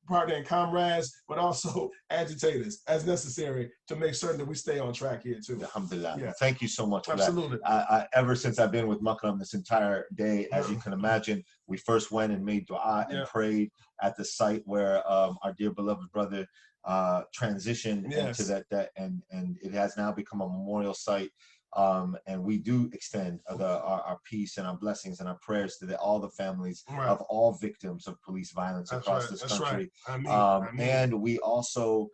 partner and comrades, but also agitators as necessary to make certain that we stay on track here too. Alhamdulillah. Yeah. Thank you so much for Absolutely. that. Ever since I've been with Makram this entire day, as you can imagine, we first went and made dua and prayed at the site where our dear beloved brother transitioned into that, and it has now become a memorial site. And we do extend our peace and our blessings and our prayers to all the families of all victims of police violence across this country. And we also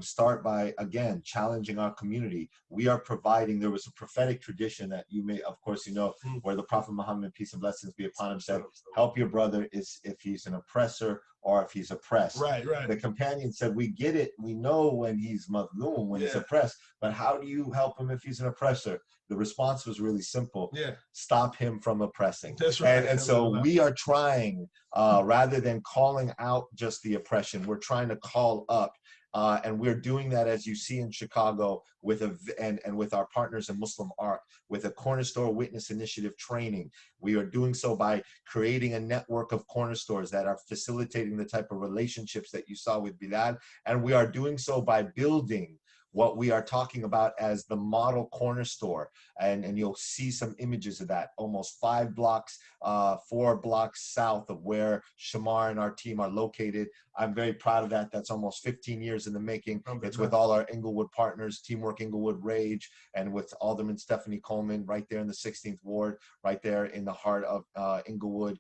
start by, again, challenging our community. We are providing, there was a prophetic tradition that you may, of course, you know, where the Prophet Muhammad, peace and blessings be upon him, said, help your brother is if he's an oppressor or if he's oppressed. Right, right. The companion said, we get it. We know when he's mazloom, when he's oppressed, but how do you help him if he's an oppressor? The response was really simple. Stop him from oppressing. That's right. And so we are trying, rather than calling out just the oppression, we're trying to call up. And we're doing that, as you see in Chicago, with and with our partners in MuslimARC, with a corner store witness initiative training. We are doing so by creating a network of corner stores that are facilitating the type of relationships that you saw with Bilal. And we are doing so by building what we are talking about as the model corner store. And you'll see some images of that, almost 5 blocks, 4 blocks south of where Shamar and our team are located. I'm very proud of that. That's almost 15 years in the making. It's with all our Inglewood partners, Teamwork Inglewood Rage, and with Alderman Stephanie Coleman right there in the 16th Ward, right there in the heart of Inglewood,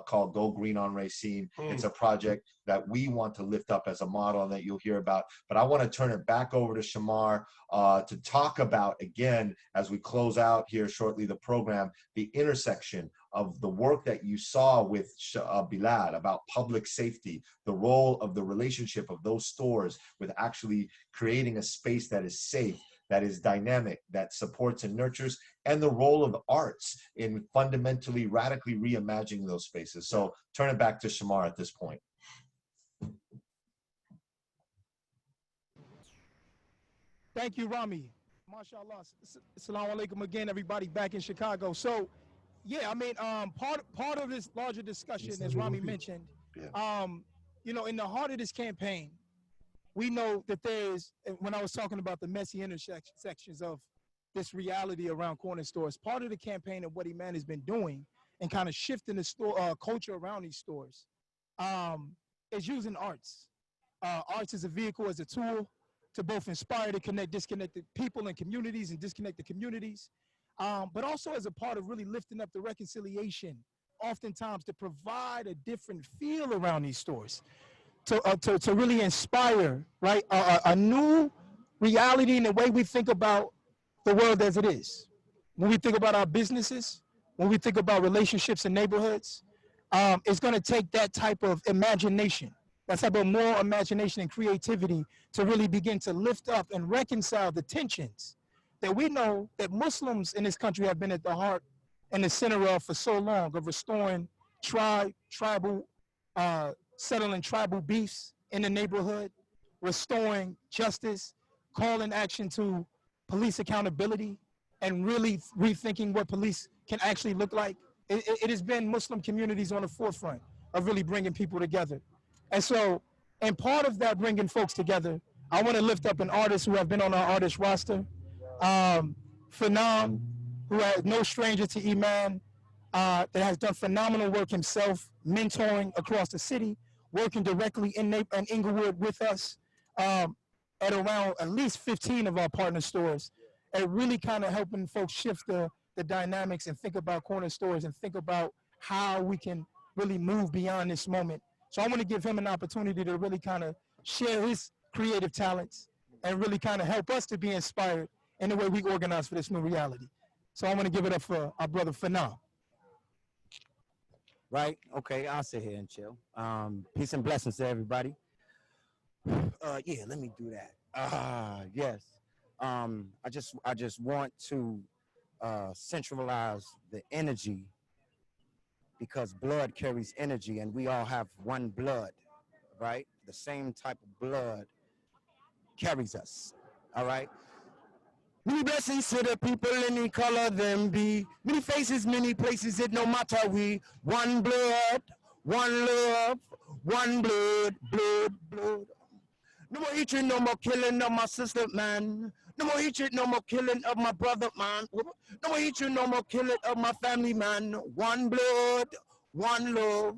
called Go Green on Racine. It's a project that we want to lift up as a model and that you'll hear about. But I want to turn it back over to Shamar to talk about, again, as we close out here shortly the program, the intersection of the work that you saw with Bilal about public safety, the role of the relationship of those stores with actually creating a space that is safe, that is dynamic, that supports and nurtures, and the role of arts in fundamentally, radically reimagining those spaces. So turn it back to Shamar at this point. Thank you, Rami. MashaAllah. Assalamu alaikum again, everybody back in Chicago. So, yeah, I mean, part of this larger discussion, as Rami mentioned, you know, in the heart of this campaign, we know that there's, when I was talking about the messy intersections of this reality around corner stores, part of the campaign of what Iman has been doing and kind of shifting the store culture around these stores is using arts. Arts as a vehicle, as a tool to both inspire to connect disconnected people and communities and disconnected communities, but also as a part of really lifting up the reconciliation, oftentimes to provide a different feel around these stores, to really inspire, right, a new reality in the way we think about the world as it is. When we think about our businesses, when we think about relationships in neighborhoods, it's going to take that type of imagination, that type of moral imagination and creativity to really begin to lift up and reconcile the tensions that we know that Muslims in this country have been at the heart and the center of for so long, of restoring tribal, settling tribal beefs in the neighborhood, restoring justice, calling action to police accountability, and really rethinking what police can actually look like. It has been Muslim communities on the forefront of really bringing people together. And so, and part of that bringing folks together, I want to lift up an artist who have been on our artist roster, Phenom, who is no stranger to Iman, that has done phenomenal work himself, mentoring across the city, working directly in Inglewood with us at around at least 15 of our partner stores, and really kind of helping folks shift the dynamics and think about corner stores and think about how we can really move beyond this moment. So I want to give him an opportunity to really kind of share his creative talents and really kind of help us to be inspired in the way we organize for this new reality. So I want to give it up for our brother Phenom. Right, okay, I'll sit here and chill. Peace and blessings to everybody. Yeah, let me do that. Yes. I just want to centralize the energy, because blood carries energy and we all have one blood, right? The same type of blood carries us, all right? Many blessings to the people, any color them be. Many faces, many places, it no matter we. One blood, one love, one blood, blood, blood. No more hatred, no more killing of my sister, man. No more hatred, no more killing of my brother, man. No more hatred, no more killing of my family, man. One blood, one love.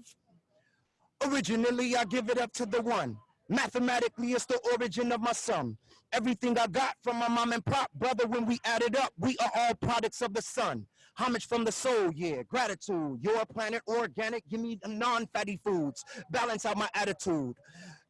Originally, I give it up to the one. Mathematically, it's the origin of my son. Everything I got from my mom and pop, brother, when we add it up, we are all products of the sun. Homage from the soul, yeah, gratitude. Your planet organic, give me non-fatty foods. Balance out my attitude.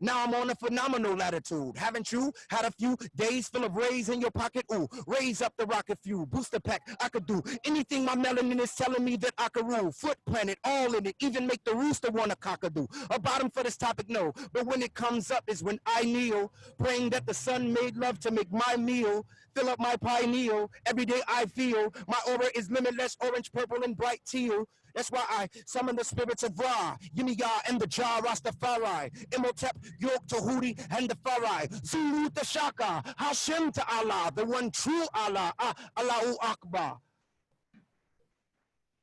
Now I'm on a phenomenal latitude. Haven't you had a few days full of rays in your pocket? Ooh, raise up the rocket fuel, booster pack. I could do anything my melanin is telling me that I could rule. Foot planet, all in it, even make the rooster want a cockadoo. A bottom for this topic, no. But when it comes up is when I kneel, praying that the sun made love to make my meal. Fill up my pineal. Every day I feel my aura is limitless, orange, purple, and bright teal. That's why I summon the spirits of Ra, Yimiya, and the Jah Rastafari, Imhotep, York, Tahuti, and the Farai, Zulu to Shaka, Hashem to Allah, the one true Allah, Allahu Akbar.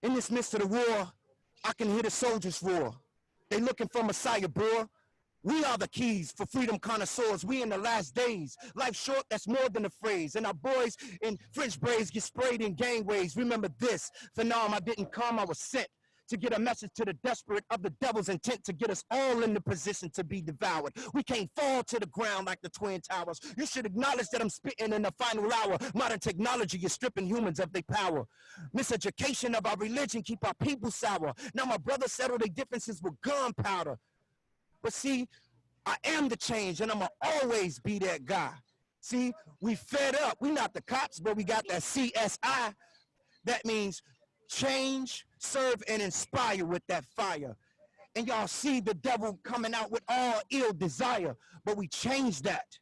In this midst of the war, I can hear the soldiers roar. They looking for Messiah, bro. We are the keys for freedom connoisseurs. We in the last days. Life short, that's more than a phrase. And our boys in French braids get sprayed in gangways. Remember this, Phenom, I didn't come, I was sent to get a message to the desperate of the devil's intent to get us all in the position to be devoured. We can't fall to the ground like the Twin Towers. You should acknowledge that I'm spitting in the final hour. Modern technology is stripping humans of their power. Miseducation of our religion keep our people sour. Now my brothers settle their differences with gunpowder. But see, I am the change, and I'ma always be that guy. See, we fed up. We not the cops, but we got that CSI. That means change, serve, and inspire with that fire. And y'all see the devil coming out with all ill desire, but we change that,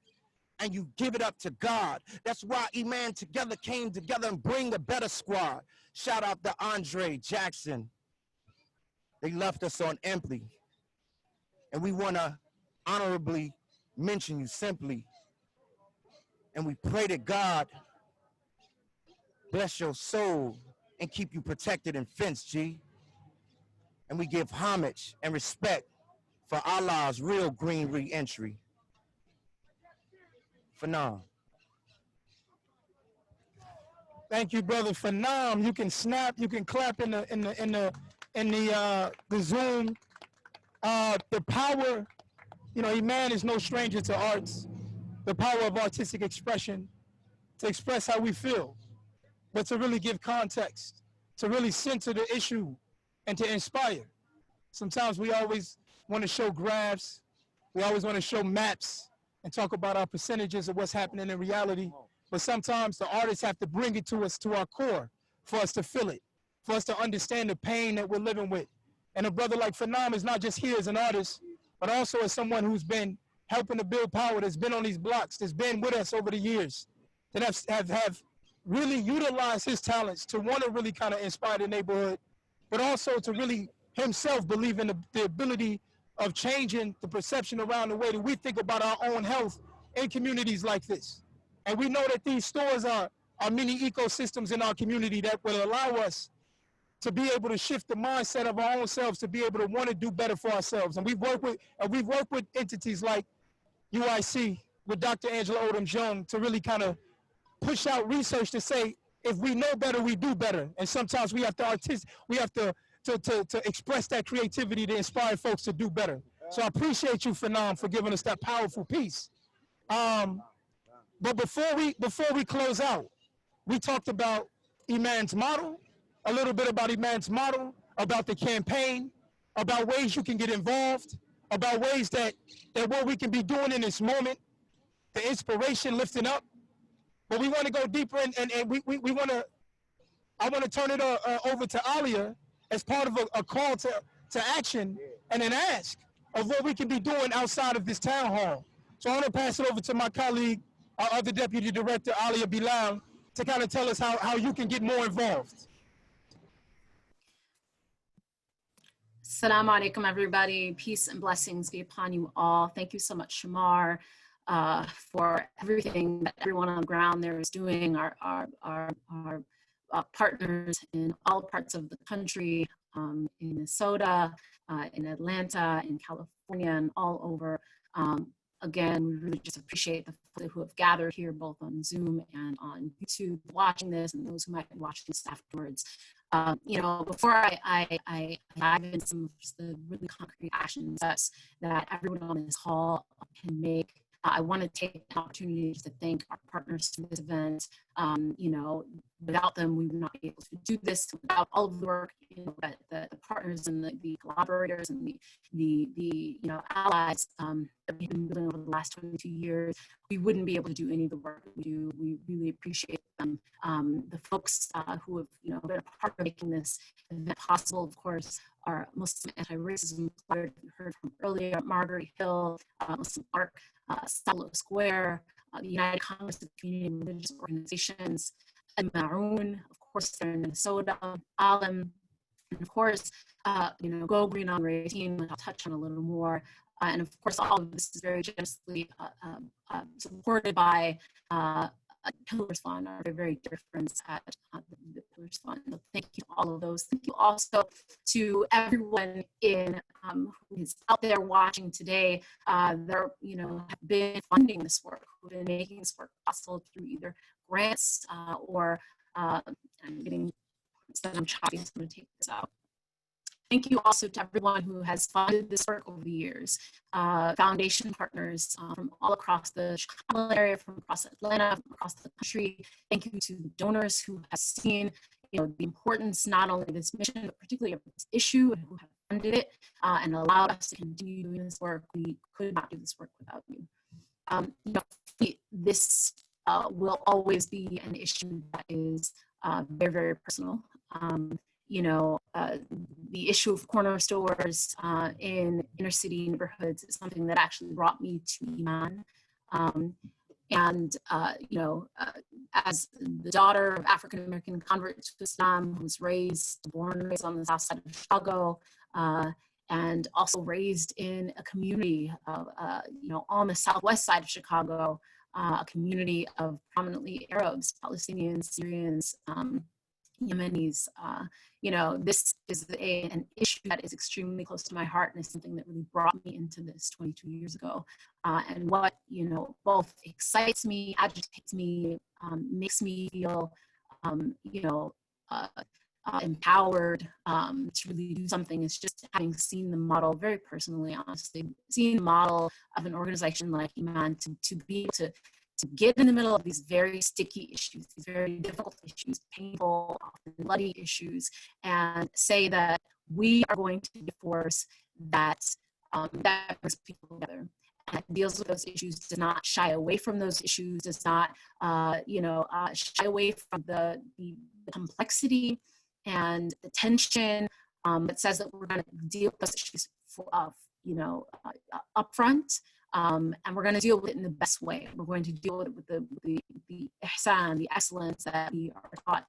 and you give it up to God. That's why Iman together came together and bring a better squad. Shout out to Andre Jackson. They left us on empty. And we want to honorably mention you simply. And we pray that God bless your soul and keep you protected and fenced, G. And we give homage and respect for Allah's real green re-entry. Phenom. Thank you, brother Phenom. You can snap, you can clap in the Zoom. The power, you know, Iman is no stranger to arts. The power of artistic expression, to express how we feel, but to really give context, to really center the issue, and to inspire. Sometimes we always want to show graphs, we always want to show maps, and talk about our percentages of what's happening in reality. But sometimes the artists have to bring it to us, to our core, for us to feel it, for us to understand the pain that we're living with. And a brother like Phenom is not just here as an artist, but also as someone who's been helping to build power, that's been on these blocks, that's been with us over the years, that have really utilized his talents to want to really kind of inspire the neighborhood, but also to really himself believe in the ability of changing the perception around the way that we think about our own health in communities like this. And we know that these stores are mini ecosystems in our community that will allow us to be able to shift the mindset of our own selves, to be able to want to do better for ourselves. And we've worked with entities like UIC, with Dr. Angela Odom-Jung, to really kind of push out research to say, if we know better, we do better. And sometimes we have to express that creativity to inspire folks to do better. So I appreciate you, Phenom, for giving us that powerful piece. But before we close out, we talked about Iman's model, a little bit about Iman's model, about the campaign, about ways you can get involved, about ways that what we can be doing in this moment, the inspiration lifting up. But we want to go deeper, and I want to turn it over to Alia as part of a call to action and an ask of what we can be doing outside of this town hall. So I want to pass it over to my colleague, our other deputy director, Alia Bilal, to kind of tell us how you can get more involved. Assalamu alaikum, everybody. Peace and blessings be upon you all. Thank you so much, Shamar, for everything that everyone on the ground there is doing, our partners in all parts of the country, in Minnesota, in Atlanta, in California, and all over. Again, we really just appreciate the folks who have gathered here, both on Zoom and on YouTube, watching this, and those who might watch this afterwards. You know, before I dive into some of the really concrete actions that everyone on this call can make I want to take an opportunity to thank our partners for this event. You know, without them, we would not be able to do this. Without all of the work, you know, that the partners and the collaborators and the you know, allies that we've been building over the last 22 years, we wouldn't be able to do any of the work that we do. We really appreciate them. The folks who have, you know, been a part of making this event possible, of course, are Muslim Anti-Racism Collaborative, we heard from earlier, Margaret Hill, MuslimARC, Salo Square, the United Congress of Community and Religious Organizations, Al-Maauun, of course, they're in Minnesota, Alam, and of course, you know, Go Green on Ray team, which I'll touch on a little more. And of course, all of this is very generously supported by Pillars Fund, our very dear friends at the Pillars Fund. So thank you to all of those. Thank you also to everyone in who is out there watching today. There, you know, have been funding this work, who've been making this work possible through either grants or I'm getting said I'm choppy, so I'm going to take this out. Thank you also to everyone who has funded this work over the years. Foundation partners from all across the Chicago area, from across Atlanta, from across the country. Thank you to donors who have seen, you know, the importance not only of this mission, but particularly of this issue, and who have funded it and allowed us to continue doing this work. We could not do this work without you. You know, this will always be an issue that is very, very personal. You know, the issue of corner stores in inner city neighborhoods is something that actually brought me to IMAN. You know, as the daughter of African-American converts to Islam, who was born and raised on the south side of Chicago, and also raised in a community of, you know, on the southwest side of Chicago, a community of prominently Arabs, Palestinians, Syrians, Yemenis. You know, this is an issue that is extremely close to my heart, and is something that really brought me into this 22 years ago. And what, you know, both excites me, agitates me, makes me feel, you know, empowered to really do something is just having seen the model very personally, honestly, seeing the model of an organization like IMAN to be able to get in the middle of these very sticky issues, these very difficult issues, painful, often bloody issues, and say that we are going to be a force that that brings people together, and deals with those issues, does not shy away from those issues, does not you know, shy away from the complexity and the tension, that says that we're going to deal with those issues you know, upfront. And we're going to deal with it in the best way. We're going to deal with it with the ihsan, the excellence that we are taught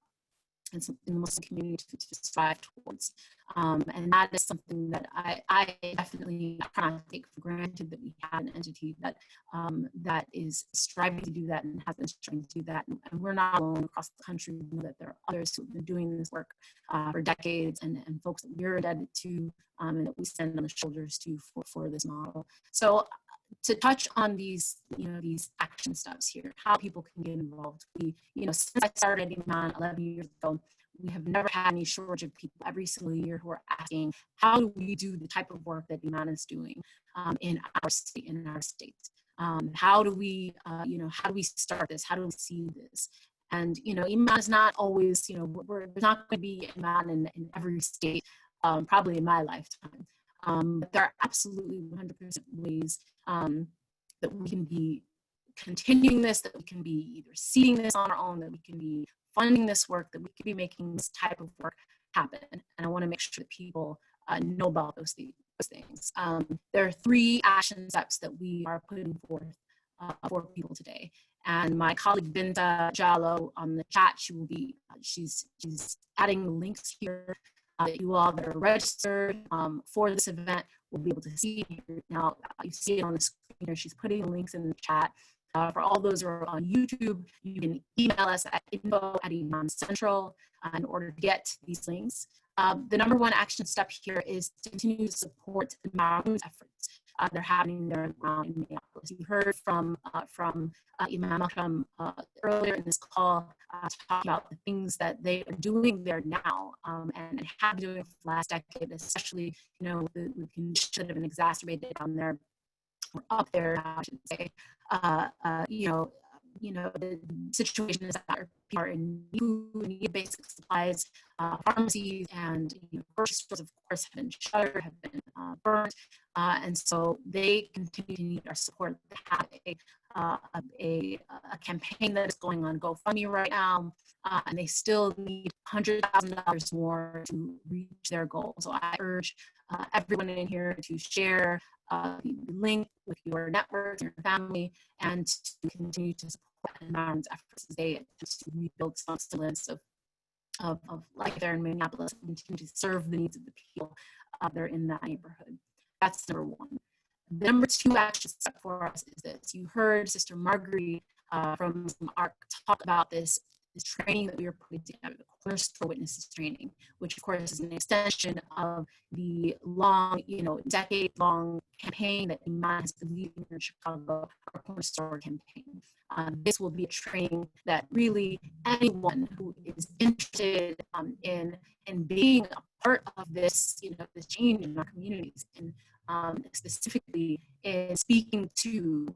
in the Muslim community to strive towards. And that is something that I definitely cannot take for granted, that we have an entity that that is striving to do that and has been striving to do that. And we're not alone across the country. We know that there are others who have been doing this work for decades, and folks that we're indebted to and that we stand on the shoulders to for this model. So to touch on these, you know, these action steps here, how people can get involved. We, you know, since I started IMAN 11 years ago, we have never had any shortage of people every single year who are asking, how do we do the type of work that IMAN is doing in our state, how do we, you know, how do we start this? How do we see this? And, you know, IMAN is not always, you know, there's not going to be IMAN in every state, probably in my lifetime. But there are absolutely 100% ways that we can be continuing this, that we can be either seeing this on our own, that we can be funding this work, that we can be making this type of work happen. And I want to make sure that people know about those things. There are 3 action steps that we are putting forth for people today. And my colleague Binta Jallo on the chat, she will be, she's adding the links here that you all that are registered for this event will be able to see here. Now, you see it on the screen here. She's putting the links in the chat. For all those who are on YouTube, you can email us at info@IMAN-Central in order to get these links. The number 1 action step here is to continue to support the Al-Maauun's efforts. They're happening there around in Minneapolis. You heard from Imam Makram earlier in this call talking about the things that they are doing there now and have been doing for the last decade, especially, you know, with the conditions that have been exacerbated down there or up there, I should say. The situation is that people are in need basic supplies, pharmacies and grocery stores, of course, have been shuttered, have been burned, and so they continue to need our support. They have a campaign that is going on GoFundMe right now, and they still need $100,000 more to reach their goal. So I urge everyone in here to share the link with your network, your family, and to continue to support Imman's efforts as they attempt to rebuild some semblance of life there in Minneapolis and continue to serve the needs of the people that are in that neighborhood. That's number one. The number two action step for us is this. You heard Sister Marguerite from MuslimARC talk about this training that we are putting together, the Cornerstone Witnesses training, which of course is an extension of the long, decade-long campaign that IMAN has been leading in Chicago, our Cornerstone campaign. This will be a training that really anyone who is interested in being a part of this, this change in our communities, and specifically in speaking to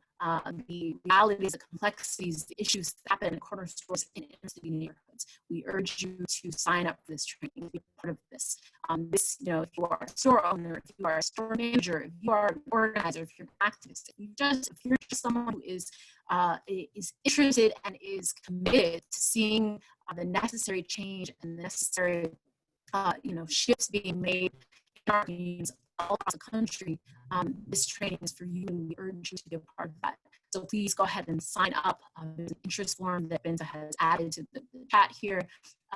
the realities, the complexities, the issues that happen in corner stores in inner city neighborhoods. We urge you to sign up for this training, be part of this. If you are a store owner, if you are a store manager, if you are an organizer, if you're an activist, if you're just someone who is interested and is committed to seeing the necessary change and the necessary shifts being made in our communities all across the country, this training is for you, and we urge you to be a part of that. So please go ahead and sign up. There's an interest form that Binta has added to the chat here,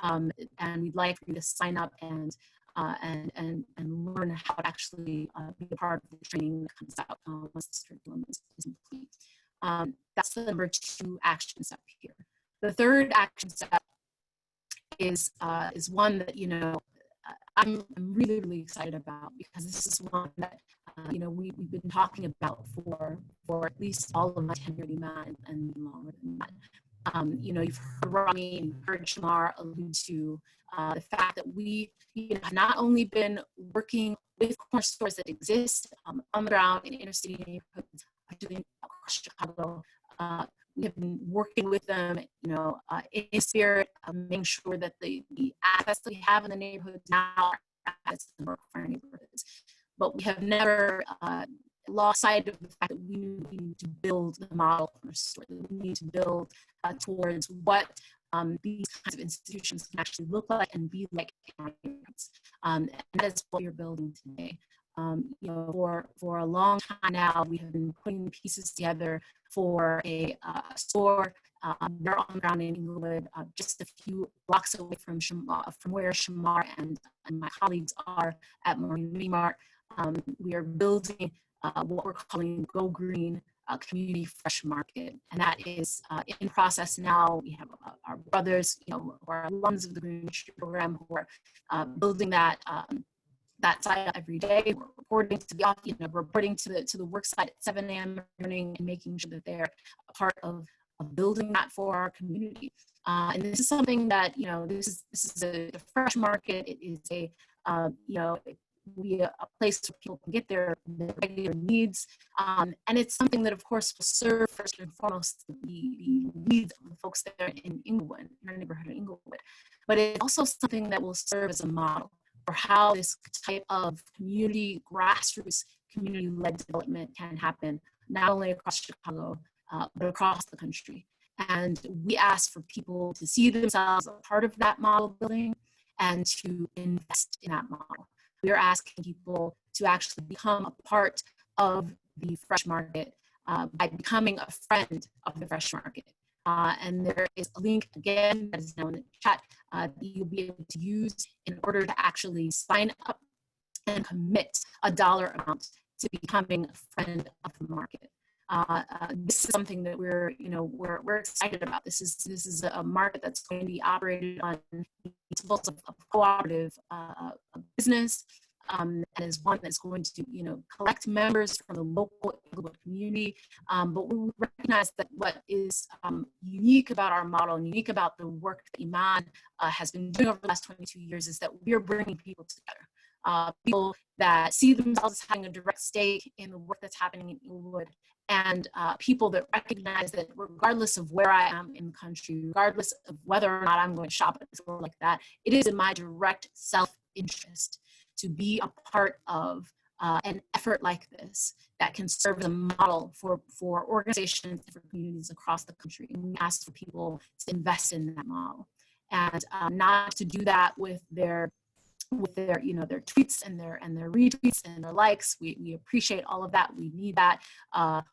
and we'd like for you to sign up and learn how to actually be a part of the training that comes out once this curriculum is complete. That's the number two action step here. The third action step is one that I'm really, really excited about, because this is one that we've been talking about for at least all of my tenure at IMAN and longer than that. You've heard Rami and you've heard Shamar allude to the fact that we have not only been working with corner stores that exist on the ground in inner city neighborhoods, particularly across Chicago. We have been working with them, in spirit, making sure that the assets that we have in the neighborhoods now are assets that work for our neighborhoods. But we have never lost sight of the fact that we need to build the model for store. We need to build towards what these kinds of institutions can actually look like and be like in our neighborhoods. And that is what you're building today. For a long time now, we have been putting pieces together for a store there on the ground in Inglewood, just a few blocks away from where Shamar and my colleagues are at MuslimARC. We are building what we're calling Go Green Community Fresh Market, and that is in process now. We have our brothers, who are alums of the Green Industry Program, who are building that site every day. We're reporting to the work site at 7 a.m. in the morning and making sure that they're a part of building that for our community. And this is something that, this is a fresh market. It is a place where people can get their regular needs. And it's something that, of course, will serve first and foremost the needs of the folks there in Inglewood, in our neighborhood in Inglewood. But it's also something that will serve as a model for how this type of grassroots community-led development can happen, not only across Chicago, but across the country. And we ask for people to see themselves as a part of that model building and to invest in that model. We are asking people to actually become a part of the fresh market by becoming a friend of the fresh market. And there is a link, again, that is now in the chat that you'll be able to use in order to actually sign up and commit a dollar amount to becoming a friend of the market. This is something that we're excited about. This is a market that's going to be operated on principles of cooperative business, and is one that's going to collect members from the local Inglewood community. But we recognize that what is unique about our model and unique about the work that IMAN has been doing over the last 22 years is that we're bringing people together. people that see themselves as having a direct stake in the work that's happening in Inglewood, and people that recognize that regardless of where I am in the country, regardless of whether or not I'm going to shop at a store like that, it is in my direct self-interest to be a part of an effort like this that can serve as a model for organizations and for communities across the country. And we ask for people to invest in that model, and not to do that with their their tweets and their retweets and their likes. We appreciate all of that. We need that.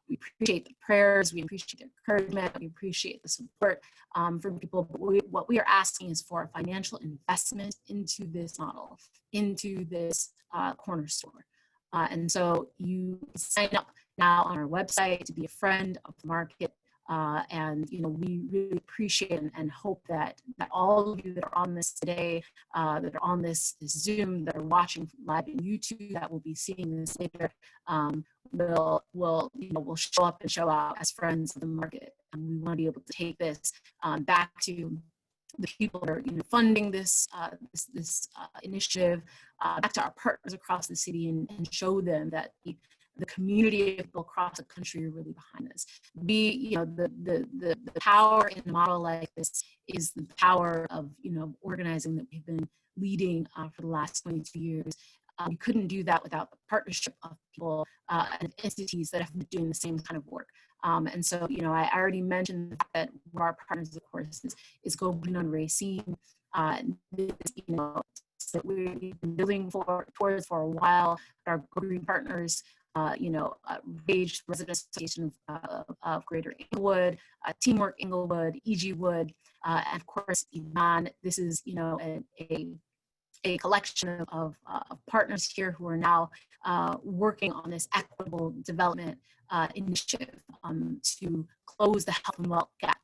We appreciate the prayers. We appreciate the encouragement. We appreciate the support from people. But what we are asking is for a financial investment into this model, into this corner store. And so you sign up now on our website to be a friend of the market. And we really appreciate and hope that all of you that are on this today, that are on this Zoom, that are watching live on YouTube, that will be seeing this later, will show up and show out as friends of the market. And we want to be able to take this back to the people that are funding this initiative, back to our partners across the city, and show them that the community of people across the country are really behind this. The power in a model like this is the power of organizing that we've been leading for the last 22 years. We couldn't do that without the partnership of people and entities that have been doing the same kind of work. And so, I already mentioned that one of our partners, of course, is Go Green on Racine. That we've been building towards for a while. Our Go Green partners, Rage Resident Association of Greater Inglewood, Teamwork Inglewood, EG Wood, and of course IMAN. This is a collection of partners here who are now working on this equitable development initiative to close the health and wealth gap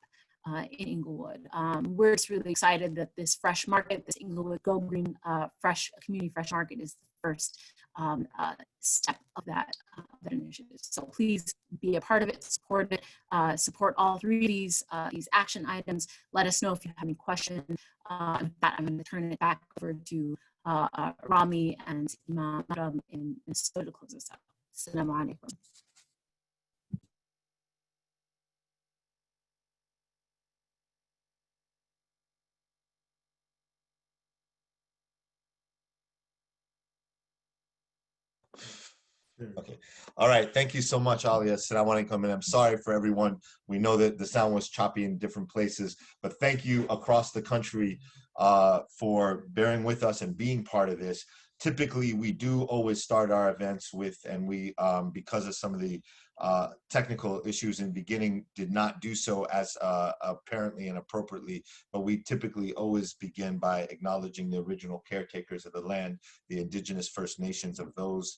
in Inglewood. We're just really excited that this fresh market, this Inglewood Go Green community fresh market, is the first step of that initiative. So please be a part of it, support it, support all three of these action items. Let us know if you have any questions. With that, I'm going to turn it back over to Rami and Imam Makram in Minnesota to close us out. Assalamu alaikum. Okay. All right. Thank you so much, Alia. Assalamu alaikum. And I'm sorry for everyone. We know that the sound was choppy in different places, but thank you across the country for bearing with us and being part of this. Typically, we do always start our events with, and we, because of some of the technical issues in the beginning, did not do so as apparently and appropriately, but we typically always begin by acknowledging the original caretakers of the land, the indigenous First Nations of those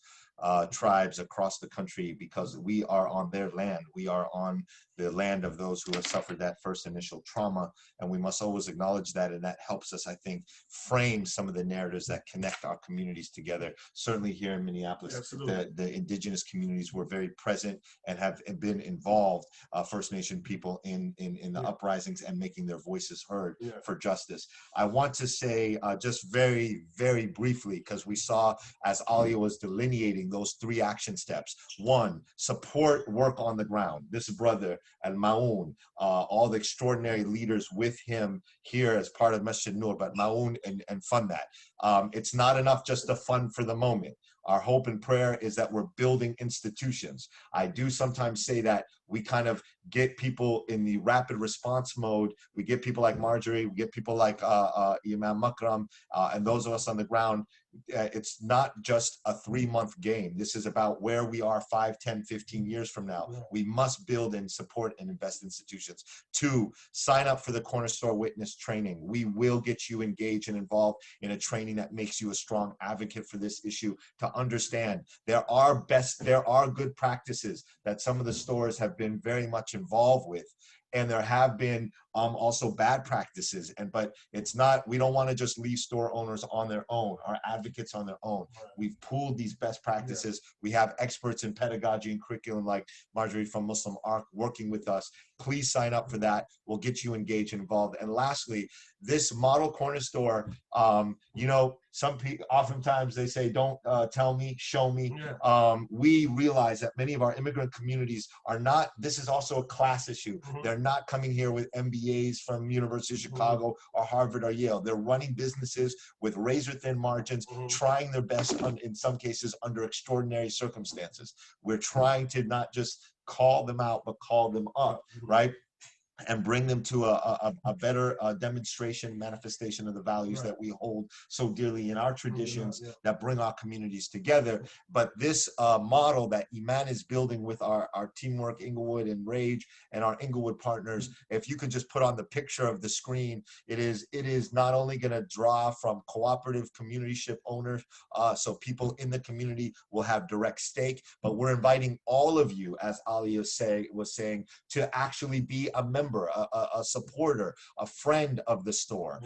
tribes across the country, because we are on their land. We are on the land of those who have suffered that first initial trauma, and we must always acknowledge that, and that helps us, I think, frame some of the narratives that connect our communities together. Certainly here in Minneapolis, the indigenous communities were very present and have been involved, First Nation people in the uprisings and making their voices heard for justice. I want to say just very, very briefly, because we saw as Alia was delineating those three action steps. One, support work on the ground. This brother, Al-Maauun, all the extraordinary leaders with him here as part of Masjid Nur, but Maauun and fund that. It's not enough just to fund for the moment. Our hope and prayer is that we're building institutions. I do sometimes say that we kind of get people in the rapid response mode. We get people like Marjorie, we get people like Imam Makram, and those of us on the ground. It's not just a 3-month game. This is about where we are 5, 10, 15 years from now. We must build and support and invest institutions. 2, sign up for the Corner Store Witness training. We will get you engaged and involved in a training that makes you a strong advocate for this issue, to understand there are good practices that some of the stores have been very much involved with. And there have been also bad practices, but it's not, we don't want to just leave store owners on their own, our advocates on their own. We've pooled these best practices. We have experts in pedagogy and curriculum like Marjorie from MuslimARC working with us. please sign up for that. We'll get you engaged and involved. And lastly, this model corner store, you know, some people, oftentimes they say, don't tell me, show me. We realize that many of our immigrant communities are not, this is also a class issue. They're not coming here with MBAs from University of Chicago or Harvard or Yale. They're running businesses with razor thin margins, trying their best in some cases under extraordinary circumstances. We're trying to not just call them out, but call them up, right? And bring them to a better demonstration, manifestation of the values that we hold so dearly in our traditions that bring our communities together. But this model that Iman is building with our teamwork, Inglewood and Rage, and our Inglewood partners, if you could just put on the picture of the screen, it is not only going to draw from cooperative community ship owners, so people in the community will have direct stake, but we're inviting all of you, as Ali was saying, to actually be a member, a supporter, a friend of the store.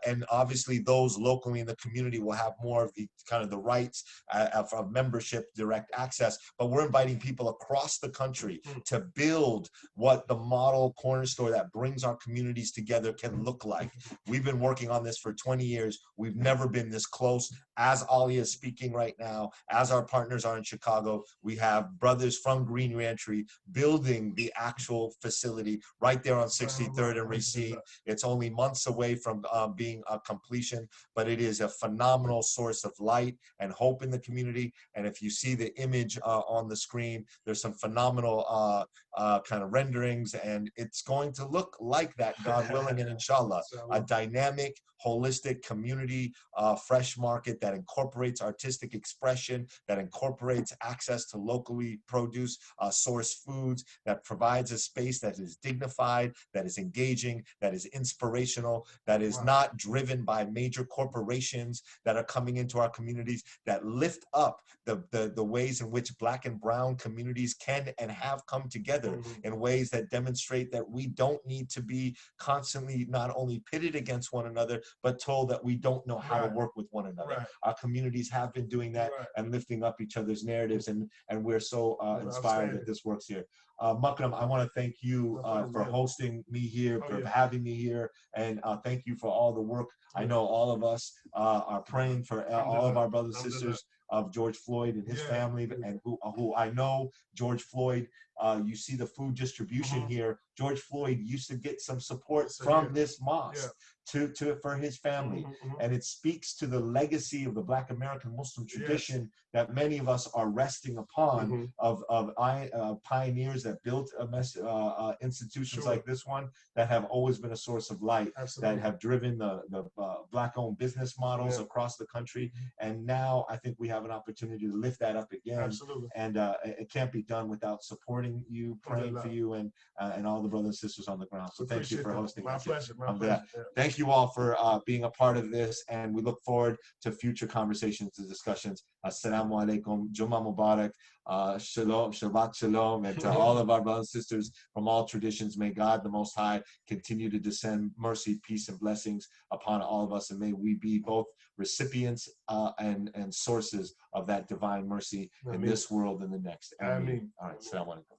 And obviously those locally in the community will have more of the kind of the rights of membership, direct access, but we're inviting people across the country to build what the model corner store that brings our communities together can look like. We've been working on this for 20 years. We've never been this close. As Ali is speaking right now, as our partners are in Chicago, we have brothers from Green Reentry building the actual facility right there on 63rd and Racine. It's only months away from being a completion, but it is a phenomenal source of light and hope in the community. And if you see the image on the screen, there's some phenomenal kind of renderings, and it's going to look like that, God willing, and inshallah, a dynamic, holistic community fresh market that incorporates artistic expression, that incorporates access to locally produce sourced foods, that provides a space that is dignified, that is engaging, that is inspirational, that is not driven by major corporations that are coming into our communities, that lift up the ways in which Black and brown communities can and have come together in ways that demonstrate that we don't need to be constantly not only pitted against one another, but told that we don't know how to work with one another. Our communities have been doing that and lifting up each other's narratives, and we're so inspired that this works here. Makram, I want to thank you for hosting me here, for having me here, and thank you for all the work. I know all of us are praying for all of our brothers and sisters of George Floyd and his family, and who I know George Floyd, you see the food distribution here. George Floyd used to get some support from this mosque for his family. And it speaks to the legacy of the Black American Muslim tradition that many of us are resting upon, of pioneers that built institutions like this one that have always been a source of light, that have driven the Black-owned business models across the country. And now I think we have an opportunity to lift that up again. And it can't be done without supporting you, praying for you, and all the brothers and sisters on the ground. So thank you for hosting. My pleasure. My pleasure. Thank you all for being a part of this, and we look forward to future conversations and discussions. Assalamu alaikum, Jummah Mubarak, Shalom, Shabbat Shalom, and to all of our brothers and sisters from all traditions, may God the Most High continue to descend mercy, peace, and blessings upon all of us, and may we be both recipients and sources of that divine mercy in this world and the next. Ameen. All right, Assalamu alaikum.